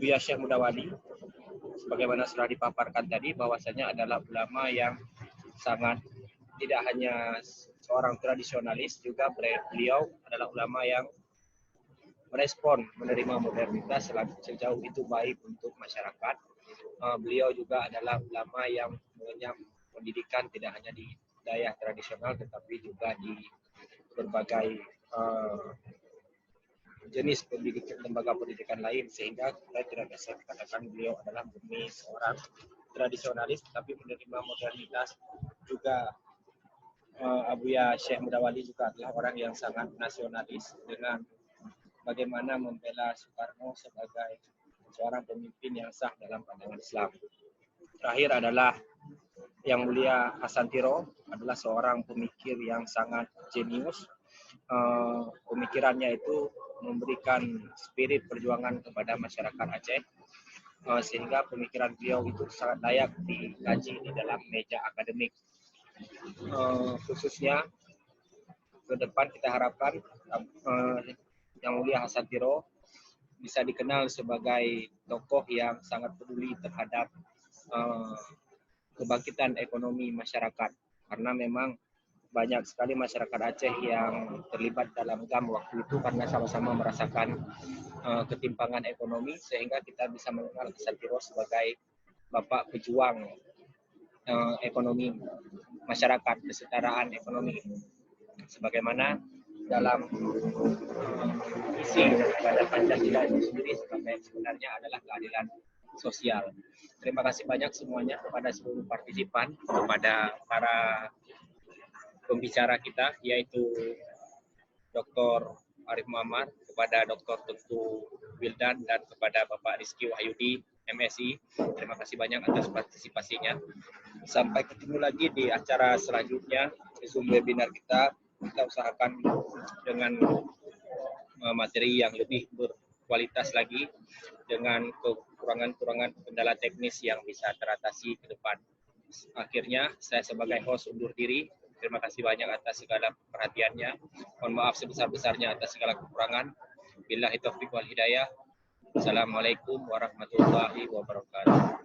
Buya Syekh Mudawali, sebagaimana sudah dipaparkan tadi, bahwasanya adalah ulama yang sangat tidak hanya seorang tradisionalis, juga beliau adalah ulama yang merespon, menerima modernitas sejauh itu baik untuk masyarakat. Beliau juga adalah ulama yang mengenyam pendidikan tidak hanya di daerah tradisional, tetapi juga di berbagai jenis pendidikan, lembaga pendidikan lain, sehingga kita tidak bisa katakan beliau adalah murni seorang tradisionalis, tapi menerima modernitas. Juga Buya Syekh Mudawali juga adalah orang yang sangat nasionalis dengan bagaimana membela Soekarno sebagai seorang pemimpin yang sah dalam pandangan Islam. Terakhir adalah Yang Mulia Hasan Tiro, adalah seorang pemikir yang sangat jenius. Pemikirannya itu memberikan spirit perjuangan kepada masyarakat Aceh, sehingga pemikiran beliau itu sangat layak dikaji di dalam meja akademik. Khususnya ke depan kita harapkan Yang Mulia Hasan Tiro bisa dikenal sebagai tokoh yang sangat peduli terhadap kebangkitan ekonomi masyarakat, karena memang banyak sekali masyarakat Aceh yang terlibat dalam GAM waktu itu karena sama-sama merasakan ketimpangan ekonomi, sehingga kita bisa mengenal Hasan Tiro sebagai bapak pejuang ekonomi masyarakat, kesetaraan ekonomi, sebagaimana dalam isi daripada Pancasila itu sendiri sebenarnya adalah keadilan sosial. Terima kasih banyak semuanya kepada seluruh partisipan, kepada para pembicara kita, yaitu Dr. Arif Muhammad, kepada Dr. Teguh Wildan, dan kepada Bapak Rizky Wahyudi, MSI. Terima kasih banyak atas partisipasinya. Sampai ketemu lagi di acara selanjutnya, Zoom webinar kita. Kita usahakan dengan materi yang lebih berkualitas lagi, dengan kekurangan-kekurangan kendala teknis yang bisa teratasi ke depan. Akhirnya, saya sebagai host undur diri. Terima kasih banyak atas segala perhatiannya. Mohon maaf sebesar-besarnya atas segala kekurangan. Billahi taufiq wal hidayah. Assalamualaikum warahmatullahi wabarakatuh.